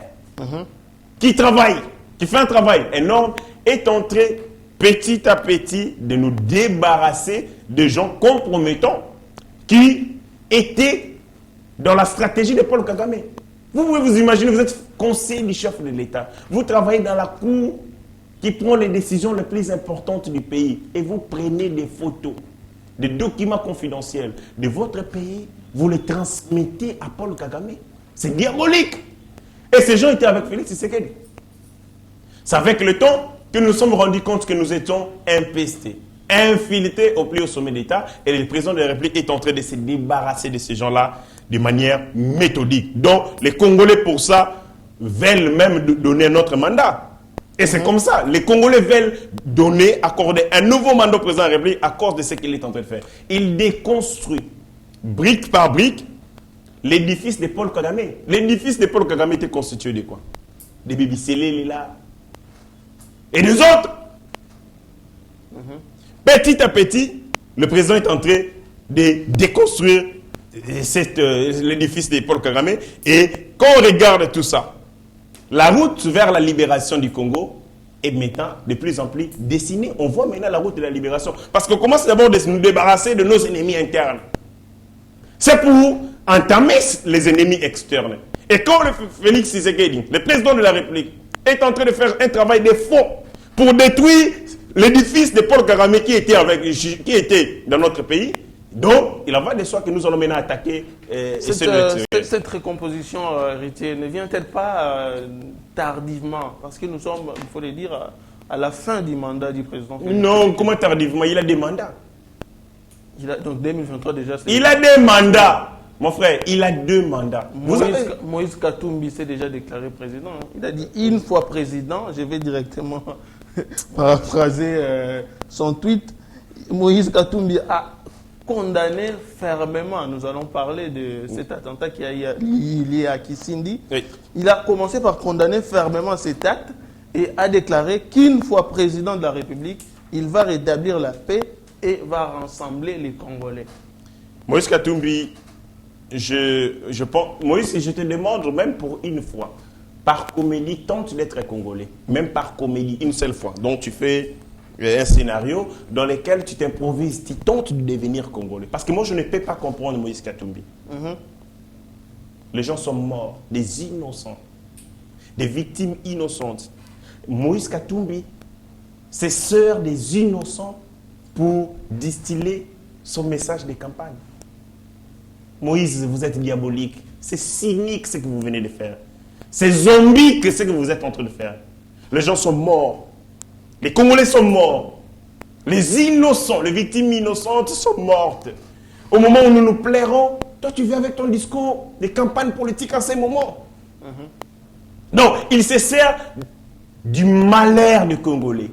qui travaille, qui fait un travail énorme, est en train petit à petit de nous débarrasser de gens compromettants qui étaient dans la stratégie de Paul Kagame. Vous pouvez vous imaginer, vous êtes conseiller du chef de l'État, vous travaillez dans la cour qui prend les décisions les plus importantes du pays et vous prenez des photos, des documents confidentiels de votre pays, vous les transmettez à Paul Kagame. C'est diabolique. Et ces gens étaient avec Félix Tshisekedi. C'est avec le temps que nous nous sommes rendus compte que nous étions impestés, infiltrés au plus haut sommet d'État et le président de la République est en train de se débarrasser de ces gens-là de manière méthodique. Donc, les Congolais, pour ça, veulent même donner notre mandat. Et c'est comme ça. Les Congolais veulent accorder un nouveau mandat au président de la République à cause de ce qu'il est en train de faire. Il déconstruit, brique par brique, l'édifice de Paul Kagame. L'édifice de Paul Kagame était constitué de quoi? Des bébicélés, là. Et des autres. Petit à petit, le président est en train de déconstruire l'édifice de Paul Kagame. Et quand on regarde tout ça, la route vers la libération du Congo est maintenant de plus en plus dessinée. On voit maintenant la route de la libération. Parce qu'on commence d'abord à nous débarrasser de nos ennemis internes. C'est pour entamer les ennemis externes. Et quand Félix Tshisekedi, le président de la République, est en train de faire un travail de fond pour détruire l'édifice de Paul Kagame qui était dans notre pays, donc il en va de soi que nous allons maintenant attaquer cette recomposition, héritier, ne vient-elle pas tardivement? Parce que nous sommes, il faut le dire, à la fin du mandat du président. Non, comment tardivement? Il a des mandats. Donc 2023 déjà. Il a des mandats. Mon frère, il a 2 mandats. Moïse Katumbi s'est déjà déclaré président. Il a dit une fois président, je vais directement paraphraser son tweet. Moïse Katumbi a condamné fermement, nous allons parler de cet attentat qui a lié à Kisindi. Oui. Il a commencé par condamner fermement cet acte et a déclaré qu'une fois président de la République, il va rétablir la paix et va rassembler les Congolais. Moïse Katumbi, Moïse, je te demande même pour une fois, par comédie, tente d'être Congolais. Même par comédie, une seule fois. Donc tu fais un scénario dans lequel tu t'improvises, tu tentes de devenir Congolais. Parce que moi, je ne peux pas comprendre Moïse Katumbi. Les gens sont morts, des innocents, des victimes innocentes. Moïse Katumbi, c'est sœur des innocents pour distiller son message de campagne. Moïse, vous êtes diabolique. C'est cynique ce que vous venez de faire. C'est zombique ce que vous êtes en train de faire. Les gens sont morts. Les Congolais sont morts. Les innocents, les victimes innocentes sont mortes. Au moment où nous nous plairons, toi tu viens avec ton discours de campagne politique en ces moments. Donc, il se sert du malheur du Congolais.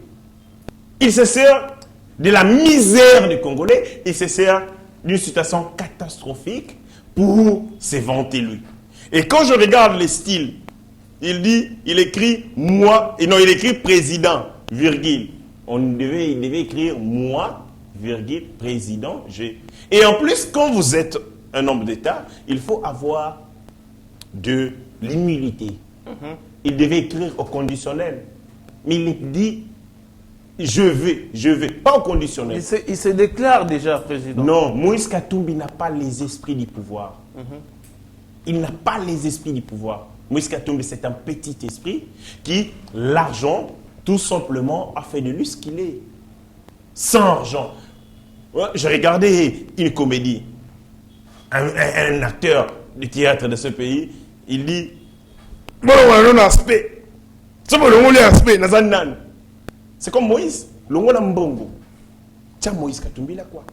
Il se sert de la misère du Congolais. Il se sert d'une situation catastrophique pour se vanter lui. Et quand je regarde le style, il écrit moi, et non, il écrit président, virgule. Il devait écrire moi, virgule, président, Et en plus, quand vous êtes un homme d'État, il faut avoir de l'humilité. Il devait écrire au conditionnel. Mais il dit je vais, pas au conditionnel. Il se déclare déjà président. Non, Moïse Katumbi n'a pas les esprits du pouvoir. Il n'a pas les esprits du pouvoir. Moïse Katumbi, c'est un petit esprit qui, l'argent, tout simplement, a fait de lui ce qu'il est. Sans argent. J'ai regardé une comédie. Un acteur du théâtre de ce pays, il dit c'est comme Moïse. Tiens, Moïse Katumbi, il a quoi?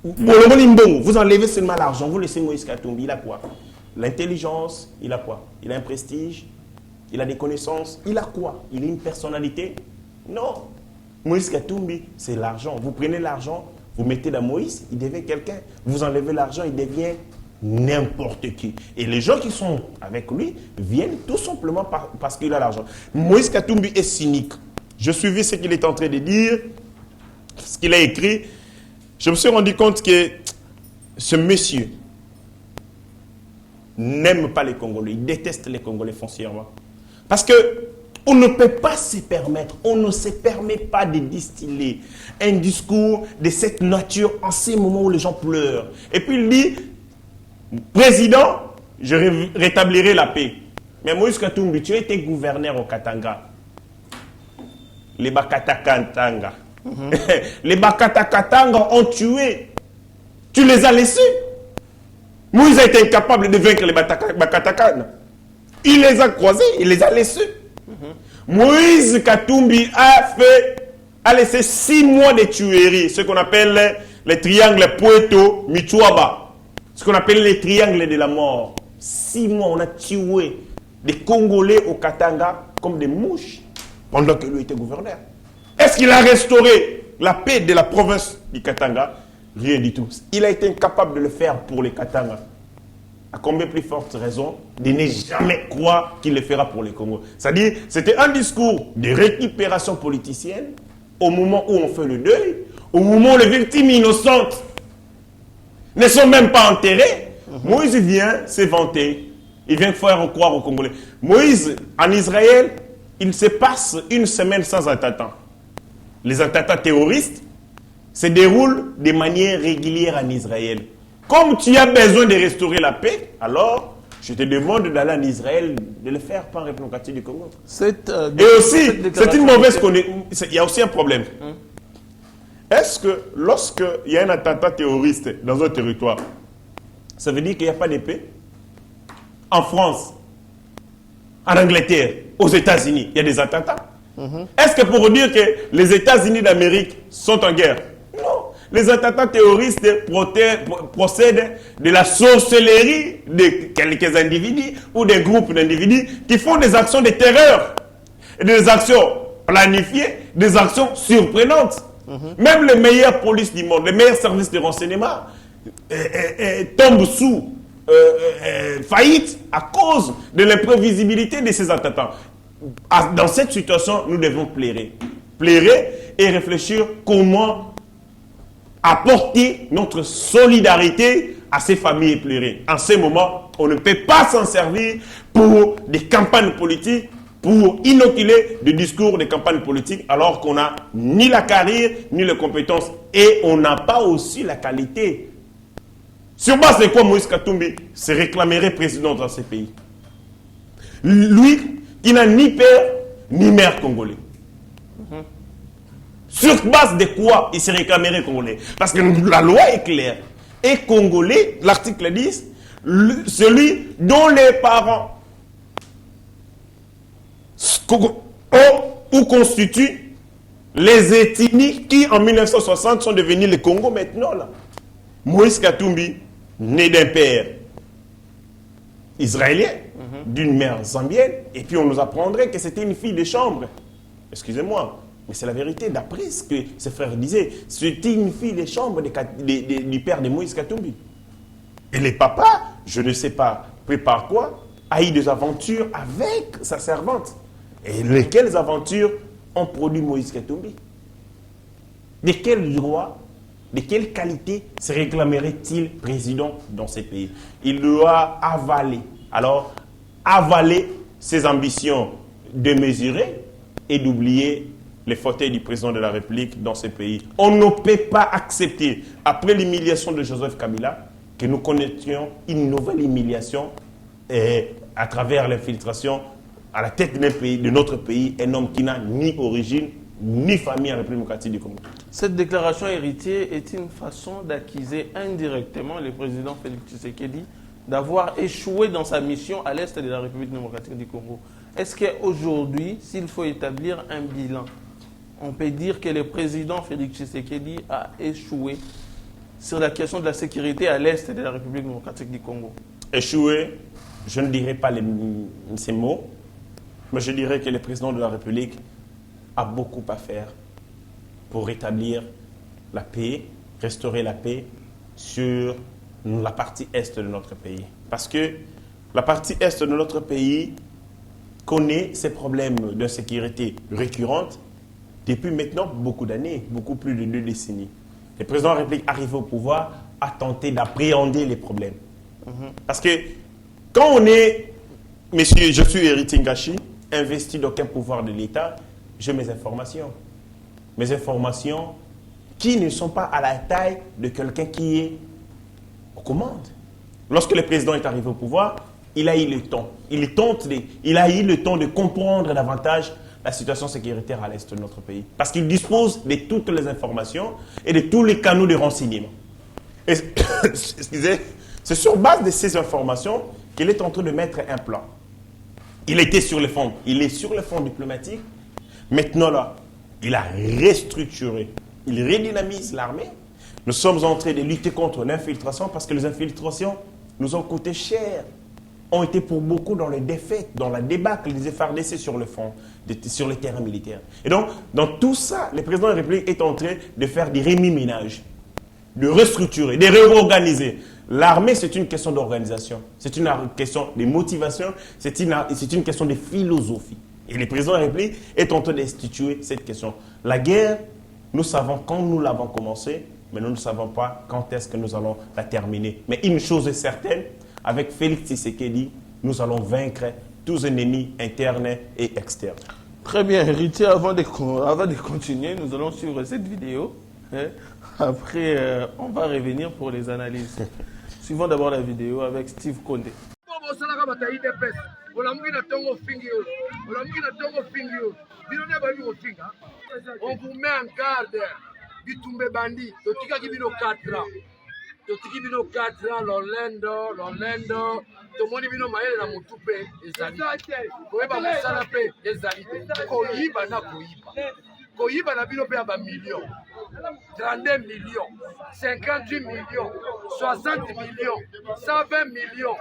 Vous enlevez seulement l'argent, vous laissez Moïse Katumbi, il a quoi? L'intelligence, il a quoi? Il a un prestige, il a des connaissances, il a quoi? Il a une personnalité? Non. Moïse Katumbi, c'est l'argent. Vous prenez l'argent, vous mettez dans Moïse, il devient quelqu'un. Vous enlevez l'argent, il devient n'importe qui. Et les gens qui sont avec lui viennent tout simplement parce qu'il a l'argent. Moïse Katumbi est cynique. Je suivis ce qu'il est en train de dire, ce qu'il a écrit. Je me suis rendu compte que ce monsieur n'aime pas les Congolais. Il déteste les Congolais foncièrement. Parce que on ne peut pas se permettre, on ne se permet pas de distiller un discours de cette nature en ces moments où les gens pleurent. Et puis il dit, président, je rétablirai la paix. Mais Moïse Katumbi, tu as été gouverneur au Katanga. Les Bakatakatanga. Les Bakatakatanga ont tué. Tu les as laissés. Moïse a été incapable de vaincre les Bakatakatanga. Il les a croisés, il les a laissés. Moïse Katumbi a a laissé 6 mois de tueries, ce qu'on appelle les triangles Poeto, Michuaba, ce qu'on appelle les triangles de la mort. 6 mois, on a tué des Congolais au Katanga comme des mouches pendant que lui était gouverneur. Est-ce qu'il a restauré la paix de la province du Katanga? Rien du tout. Il a été incapable de le faire pour les Katanga. À combien plus forte raison de ne jamais croire qu'il le fera pour les Congo. C'est-à-dire, c'était un discours de récupération politicienne au moment où on fait le deuil, au moment où les victimes innocentes ne sont même pas enterrées. Moïse vient se vanter. Il vient faire croire aux Congolais. Moïse, en Israël, il se passe une semaine sans attentat. Les attentats terroristes se déroulent de manière régulière en Israël. Comme tu as besoin de restaurer la paix, alors je te demande d'aller en Israël, de le faire par République démocratique du Congo. Et aussi, c'est une mauvaise connaissance. Il y a aussi un problème. Est-ce que lorsqu'il y a un attentat terroriste dans un territoire, ça veut dire qu'il n'y a pas de paix? En France, en Angleterre, aux États-Unis, il y a des attentats. Est-ce que pour dire que les États-Unis d'Amérique sont en guerre? Non. Les attentats terroristes procèdent de la sorcellerie de quelques individus ou des groupes d'individus qui font des actions de terreur, des actions planifiées, des actions surprenantes. Même les meilleures polices du monde, les meilleurs services de renseignement tombent sous faillite à cause de l'imprévisibilité de ces attentats. Dans cette situation, nous devons plairer et réfléchir comment apporter notre solidarité à ces familles éplorées. En ce moment, on ne peut pas s'en servir pour des campagnes politiques, pour inoculer des discours de campagnes politiques, alors qu'on n'a ni la carrière, ni les compétences, et on n'a pas aussi la qualité. Sur base de quoi Moïse Katumbi se réclamerait président dans ces pays? Lui, qui n'a ni père, ni mère congolais. Sur base de quoi il se réclamerait congolais? Parce que la loi est claire. Et congolais, l'article 10, celui dont les parents ont ou constituent les ethnies qui en 1960 sont devenus le Congo maintenant. Là. Moïse Katumbi, né d'un père israélien, d'une mère zambienne, et puis on nous apprendrait que c'était une fille de chambre. Excusez-moi, mais c'est la vérité, d'après ce que ses frères disaient. C'était une fille de chambre du père de Moïse Katumbi. Et les papas, je ne sais pas par quoi, a eu des aventures avec sa servante. Et lesquelles aventures ont produit Moïse Katumbi? De quel droit, de quelle qualité se réclamerait-il président dans ces pays? Il doit avaler. Alors, avaler ses ambitions démesurées et d'oublier les fauteuils du président de la République dans ces pays. On ne peut pas accepter, après l'humiliation de Joseph Kabila, que nous connaissions une nouvelle humiliation à travers l'infiltration à la tête d'un pays, de notre pays, un homme qui n'a ni origine, ni famille en République démocratique du Congo. Cette déclaration héritier est une façon d'accuser indirectement le président Félix Tshisekedi d'avoir échoué dans sa mission à l'est de la République démocratique du Congo. Est-ce qu'aujourd'hui, s'il faut établir un bilan, on peut dire que le président Félix Tshisekedi a échoué sur la question de la sécurité à l'est de la République démocratique du Congo? Échoué, je ne dirais pas ces mots, mais je dirais que le président de la République a beaucoup à faire pour rétablir la paix, restaurer la paix sur la partie est de notre pays. Parce que la partie est de notre pays connaît ces problèmes d'insécurité récurrentes depuis maintenant beaucoup d'années, beaucoup plus de 2 décennies. Le président de la République arrivé au pouvoir a tenté d'appréhender les problèmes. Parce que quand on est, monsieur, je suis héritier Ngashi, investi d'aucun pouvoir de l'État, j'ai mes informations. Mes informations qui ne sont pas à la taille de quelqu'un qui est aux commandes. Lorsque le président est arrivé au pouvoir, il a eu le temps. Il a eu le temps de comprendre davantage la situation sécuritaire à l'est de notre pays. Parce qu'il dispose de toutes les informations et de tous les canaux de renseignement. Et, excusez, c'est sur base de ces informations qu'il est en train de mettre un plan. Il était sur le fond. Il est sur le fond diplomatique. Maintenant, là, il a restructuré, il redynamise l'armée. Nous sommes en train de lutter contre l'infiltration parce que les infiltrations nous ont coûté cher, ont été pour beaucoup dans les défaites, dans la débâcle des FARDC sur le front, sur le terrain militaire. Et donc, dans tout ça, le président de la République est en train de faire des remue-ménages, de restructurer, de réorganiser. L'armée, c'est une question d'organisation, c'est une question de motivation, c'est une question de philosophie. Et le président de la République est en train d'instituer cette question. La guerre, nous savons quand nous l'avons commencée, mais nous ne savons pas quand est-ce que nous allons la terminer. Mais une chose est certaine, avec Félix Tshisekedi, nous allons vaincre tous ennemis internes et externes. Très bien, héritier, avant de continuer, nous allons suivre cette vidéo. Après, on va revenir pour les analyses. Suivons d'abord la vidéo avec Steve Condé. On vous met en garde. Bitumbe Bandi, totika kibino 4 ans. Totiki bino 4 ans, Lolendo, tomoni bino maele na mutupe, ezali. Koyeba musala pe, ezali. Koyiba na koyiba. Koyiba na bino pe ya ba millions. 32 millions, 58 millions, 60 millions, 120 millions.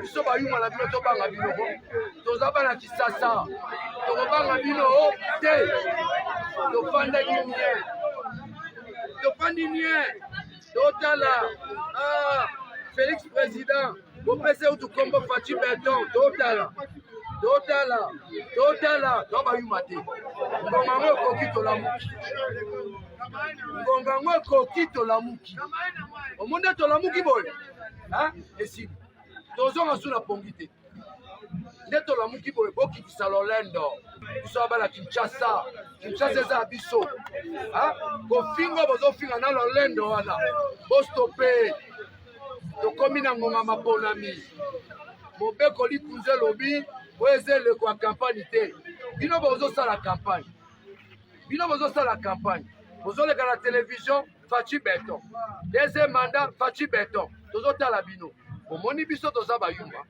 Biso ba yuma na bino to banga bino ko. Tozaba na kisasa. Tokobanga bino te. Tofanda yimye. Totala, Félix président, vous pensez où tu combats Fachi Béton, Totala, Toba Yumate, Ngongango Koki Tolamuki, au monde de Tolamuki boy, et si, Tozon a sous la pongité. Neto la muki boy boki ki salolendo biso abala Kinshasa za biso ko fingo bozo finga na lolendo wana bo stopper to komina ngonga maponami mobeko likunze lobi weze le kwa campagne te bino bozo sala campagne bozo le la télévision Fachi Béton deuxième mandat Fachi Béton tozo tala bino omoni biso toza bayuma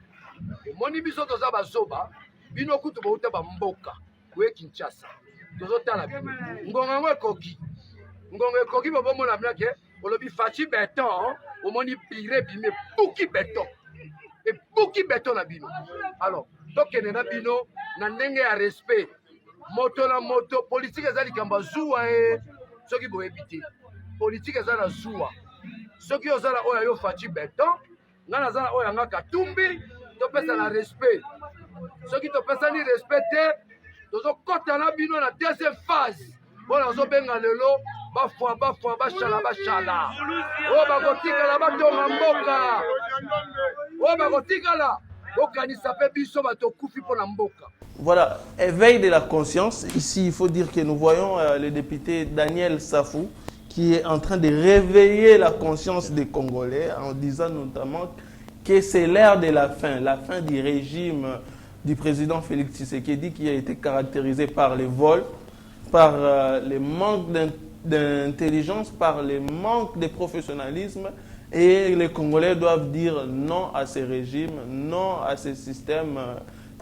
omoni biso toza bazoba bino kutu bauta bamboka kwe Kinshasa tozotala bino ngongango ekoki bobomona mnake olobi Fachi Béton omoni pire bime buki beton na bino. Alors tokende na bino na ndenge ya respect moto na moto politique ezali kamba zuwa soki boyebi te politique ezali na zuwa soki ozala oyo yo Fachi Béton nga nazala oyo anga Katumbi topesa na respect soki topesa ni respect te tozokota na bino na deuxième phase mpona ozobenga lelo bafwa bashala oyo bakotikala batonga mboka oyo bakotikala bokanisa mpe biso batokufi mpona mboka. Voilà, éveil de la conscience. Ici, il faut dire que nous voyons le député Daniel Safou qui est en train de réveiller la conscience des Congolais en disant notamment que c'est l'ère de la fin du régime du président Félix Tshisekedi qui a été caractérisé par les vols, par le manque d'intelligence, par le manque de professionnalisme. Et les Congolais doivent dire non à ces régimes, non à ces systèmes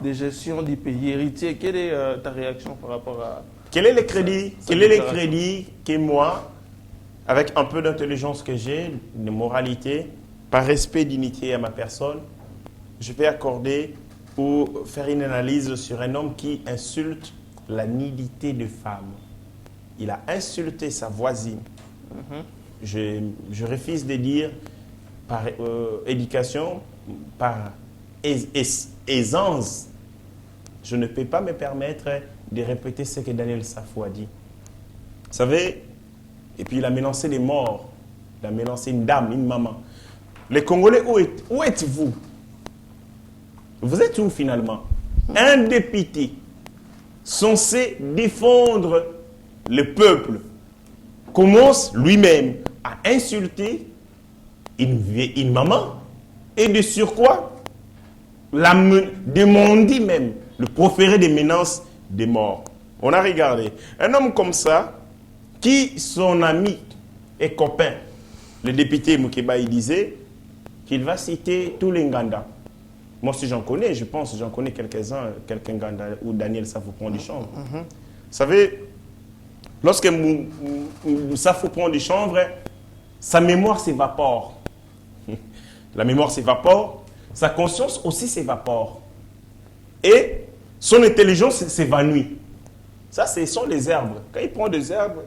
de gestion du pays. Héritier, quelle est ta réaction par rapport à... Quel est le crédit que moi, avec un peu d'intelligence que j'ai, de moralité, par respect dignité à ma personne, je vais accorder ou faire une analyse sur un homme qui insulte la nudité de femme. Il a insulté sa voisine. Je refuse de dire par éducation, par aisance. Je ne peux pas me permettre de répéter ce que Daniel Safou a dit. Vous savez, et puis il a menacé les morts. Il a menacé une dame, une maman. Les Congolais, où êtes-vous? Vous êtes où finalement? Un député censé défendre le peuple commence lui-même à insulter une maman et de surcroît demander même le proférer des menaces de mort. On a regardé un homme comme ça qui son ami et copain, le député Moukeba, il disait qu'il va citer tous les Nganda. Moi, si j'en connais, je pense, j'en connais quelques-uns, quelqu'un Nganda ou Daniel Safou prend du champ. Vous savez, Lorsque Safou prend du chanvre, sa mémoire s'évapore. La mémoire s'évapore, sa conscience aussi s'évapore. Et son intelligence s'évanouit. Ça, ce sont les herbes. Quand il prend des herbes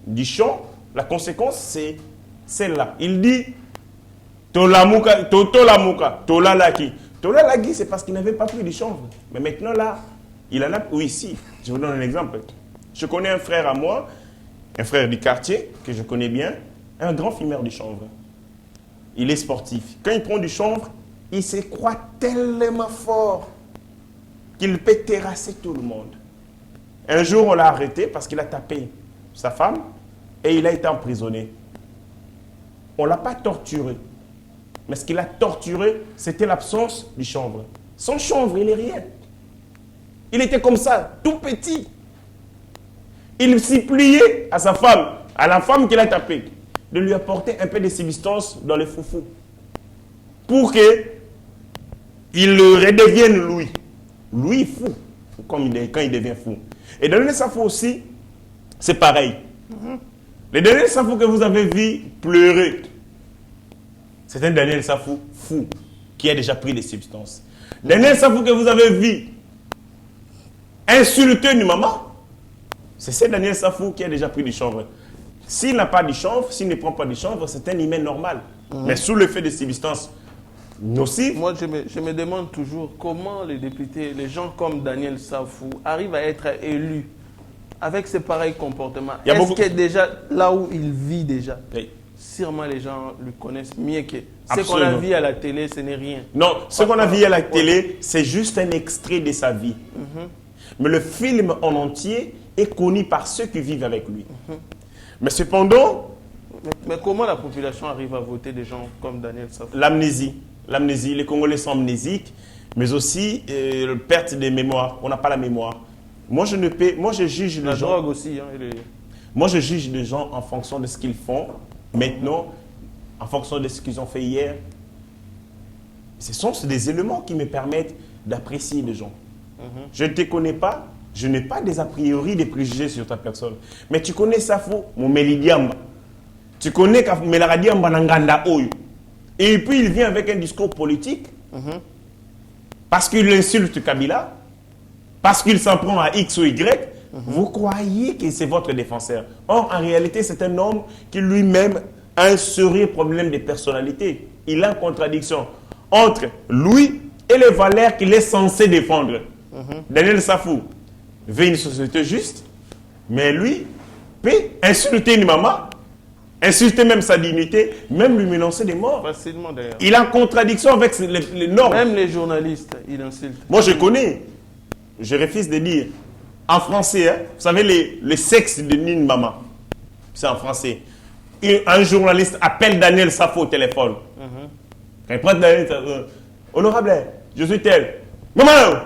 du champ, la conséquence, c'est celle-là. Il dit Tolamuka, Tolamuka, Tolalaki. Tolalaki, c'est parce qu'il n'avait pas pris du chanvre. Mais maintenant, là, il en a. Oui, si. Je vous donne un exemple. Je connais un frère à moi, un frère du quartier, que je connais bien, un grand fumeur du chanvre. Il est sportif. Quand il prend du chanvre, il se croit tellement fort qu'il peut terrasser tout le monde. Un jour, on l'a arrêté parce qu'il a tapé sa femme et il a été emprisonné. On ne l'a pas torturé. Mais ce qu'il a torturé, c'était l'absence du chanvre. Sans chanvre, il n'est rien. Il était comme ça, tout petit. Il s'y pliait à sa femme, à la femme qu'il a tapée, de lui apporter un peu de substance dans le foufou. Pour qu'il redevienne lui. Lui fou, quand il devient fou. Et Daniel Safou aussi, c'est pareil. Le Daniel Safou que vous avez vu pleurer, c'est un Daniel Safou fou, qui a déjà pris des substances. Daniel Safou que vous avez vu insulter une maman, c'est ce Daniel Safou qui a déjà pris du chanvre. S'il n'a pas du chanvre, s'il ne prend pas du chanvre, c'est un humain normal. Mais sous l'effet des substances nocives. Moi, je me demande toujours comment les députés, les gens comme Daniel Safou, arrivent à être élus avec ce pareil comportement. Est-ce que déjà, là où il vit déjà, oui, sûrement les gens le connaissent mieux que ce qu'on a vu à la télé, ce n'est rien. Non, ce qu'on a vu à la télé, c'est juste un extrait de sa vie. Mais le film en entier est connu par ceux qui vivent avec lui. Mais cependant... Mais comment la population arrive à voter des gens comme Daniel Safou? L'amnésie. L'amnésie. Les Congolais sont amnésiques, mais aussi perte de mémoire. On n'a pas la mémoire. Moi, je juge les gens... La drogue aussi. Hein, Moi, je juge les gens en fonction de ce qu'ils font maintenant, en fonction de ce qu'ils ont fait hier. Ce sont des éléments qui me permettent d'apprécier les gens. Je ne te connais pas, je n'ai pas des a priori, des préjugés sur ta personne. Mais tu connais Safou, mon Melidiamba. Tu connais Melaradiamba Nanganda Oyo. Et puis il vient avec un discours politique, parce qu'il insulte Kabila, parce qu'il s'en prend à X ou Y. Vous croyez que c'est votre défenseur. Or, en réalité, c'est un homme qui lui-même a un sérieux problème de personnalité. Il a une contradiction entre lui et les valeurs qu'il est censé défendre. Daniel Safou veut une société juste, mais lui peut insulter une maman, insulter même sa dignité, même lui menacer des morts. Facilement d'ailleurs. Il est en contradiction avec les normes. Même les journalistes, il insulte. Moi, je connais. Je refuse de dire. En français, hein, vous savez, le sexe de Nine Maman. C'est en français. Et un journaliste appelle Daniel Safou au téléphone. Quand il prend Daniel Safou, honorable, je suis tel. Maman!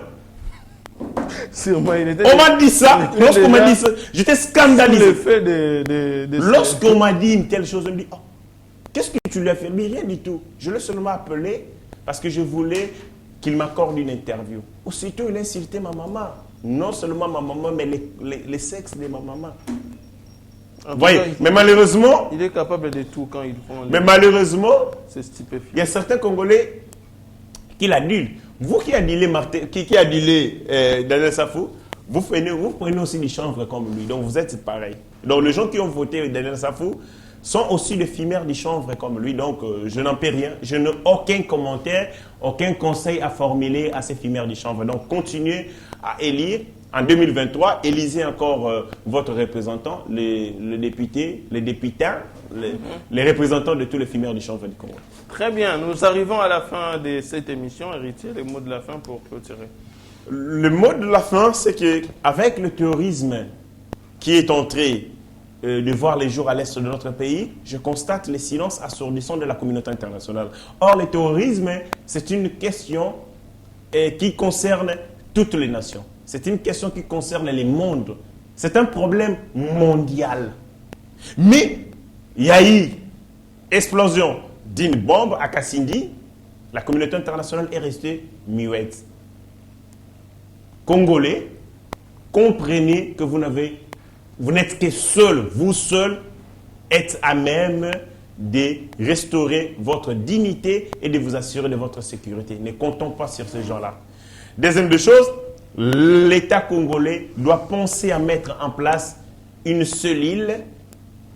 On m'a dit ça. Lorsqu'on m'a dit ça, j'étais scandalisé. Lorsqu'on m'a dit une telle chose, je me dis, oh, qu'est-ce que tu lui as fait? Mais rien du tout. Je l'ai seulement appelé parce que je voulais qu'il m'accorde une interview. Aussitôt, il a insulté ma maman. Non seulement ma maman, mais les sexes de ma maman. Vous voyez, mais malheureusement... Il est capable de tout quand il prend... Mais malheureusement, c'est stupéfiant. Il y a certains Congolais qui l'adulent. Vous qui adulez Daniel Safou, vous prenez aussi du chanvre comme lui. Donc vous êtes pareil. Donc les gens qui ont voté Daniel Safou sont aussi des fumeurs du chanvre comme lui. Donc je n'en peux rien. Je n'ai aucun commentaire, aucun conseil à formuler à ces fumeurs du chanvre. Donc continuez à élire. En 2023, élisez encore votre représentant, les députés, les représentants de tous les fumeurs du chanvre du Congo. Très bien, nous arrivons à la fin de cette émission. Héritier, les mots de la fin pour clôturer. Le mot de la fin, c'est qu'avec le terrorisme qui est entré de voir les jours à l'est de notre pays, je constate le silence assourdissant de la communauté internationale. Or, le terrorisme, c'est une question qui concerne toutes les nations. C'est une question qui concerne les mondes. C'est un problème mondial. Mais il y a eu explosion d'une bombe à Kassindi. La communauté internationale est restée muette. Congolais, comprenez que vous n'avez vous n'êtes que seul, vous seul êtes à même de restaurer votre dignité et de vous assurer de votre sécurité. Ne comptons pas sur ces gens-là. Deuxième des choses, l'État congolais doit penser à mettre en place une cellule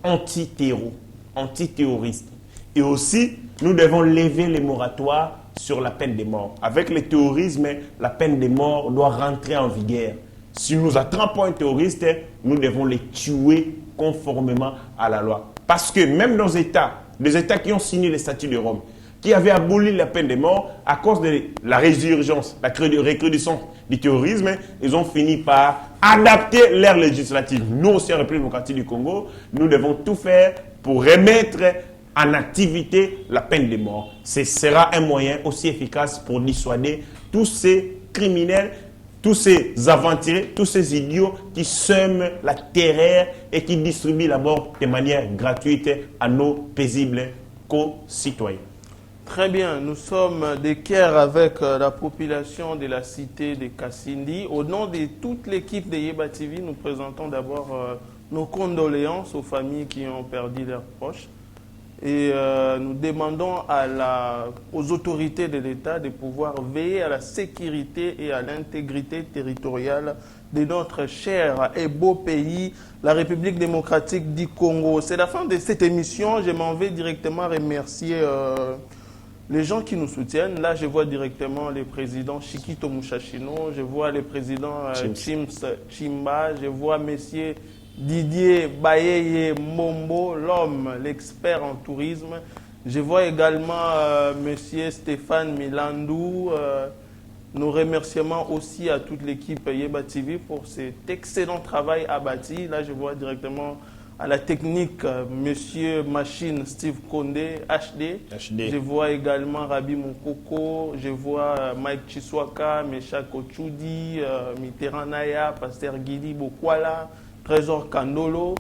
antiterroriste. Et aussi, nous devons lever les moratoires sur la peine de mort. Avec le terrorisme, la peine de mort doit rentrer en vigueur. Si nous attrapons un terroriste, nous devons les tuer conformément à la loi. Parce que même dans les États qui ont signé les statuts de Rome, qui avaient aboli la peine de mort, à cause de la résurgence, la recrudescence du terrorisme, ils ont fini par adapter leur législative. Nous, aussi, en République démocratique du Congo, nous devons tout faire pour remettre en activité la peine de mort. Ce sera un moyen aussi efficace pour dissuader tous ces criminels, tous ces aventuriers, tous ces idiots qui sèment la terreur et qui distribuent la mort de manière gratuite à nos paisibles concitoyens. Très bien, nous sommes d'équerre avec la population de la cité de Kassindi. Au nom de toute l'équipe de Yeba TV, nous présentons d'abord nos condoléances aux familles qui ont perdu leurs proches. Et nous demandons aux autorités de l'État de pouvoir veiller à la sécurité et à l'intégrité territoriale de notre cher et beau pays, la République démocratique du Congo. C'est la fin de cette émission. Je m'en vais directement remercier les gens qui nous soutiennent. Là, je vois directement le président Chiquito Mushashino, je vois le président Chims Chimba, je vois messieurs Didier Bayeye Mombo, l'homme, l'expert en tourisme. Je vois également monsieur Stéphane Milandou. Nos remerciements aussi à toute l'équipe Yeba TV pour cet excellent travail abattu. Là, je vois directement à la technique monsieur Machine Steve Kondé, HD. Je vois également Rabi Moukoko. Je vois Mike Chiswaka, Meshak Ochudi, Mitterrand Naya, Pasteur Guidi Bokwala, Trésor Kandolo.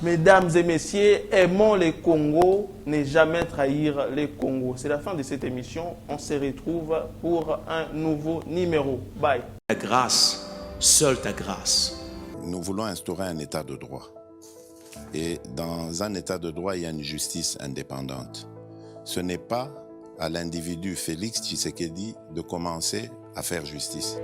Mesdames et messieurs, aimons le Congo, ne jamais trahir le Congo. C'est la fin de cette émission. On se retrouve pour un nouveau numéro. Bye. Ta grâce, seule ta grâce. Nous voulons instaurer un état de droit. Et dans un état de droit, il y a une justice indépendante. Ce n'est pas à l'individu Félix Tshisekedi de commencer à faire justice.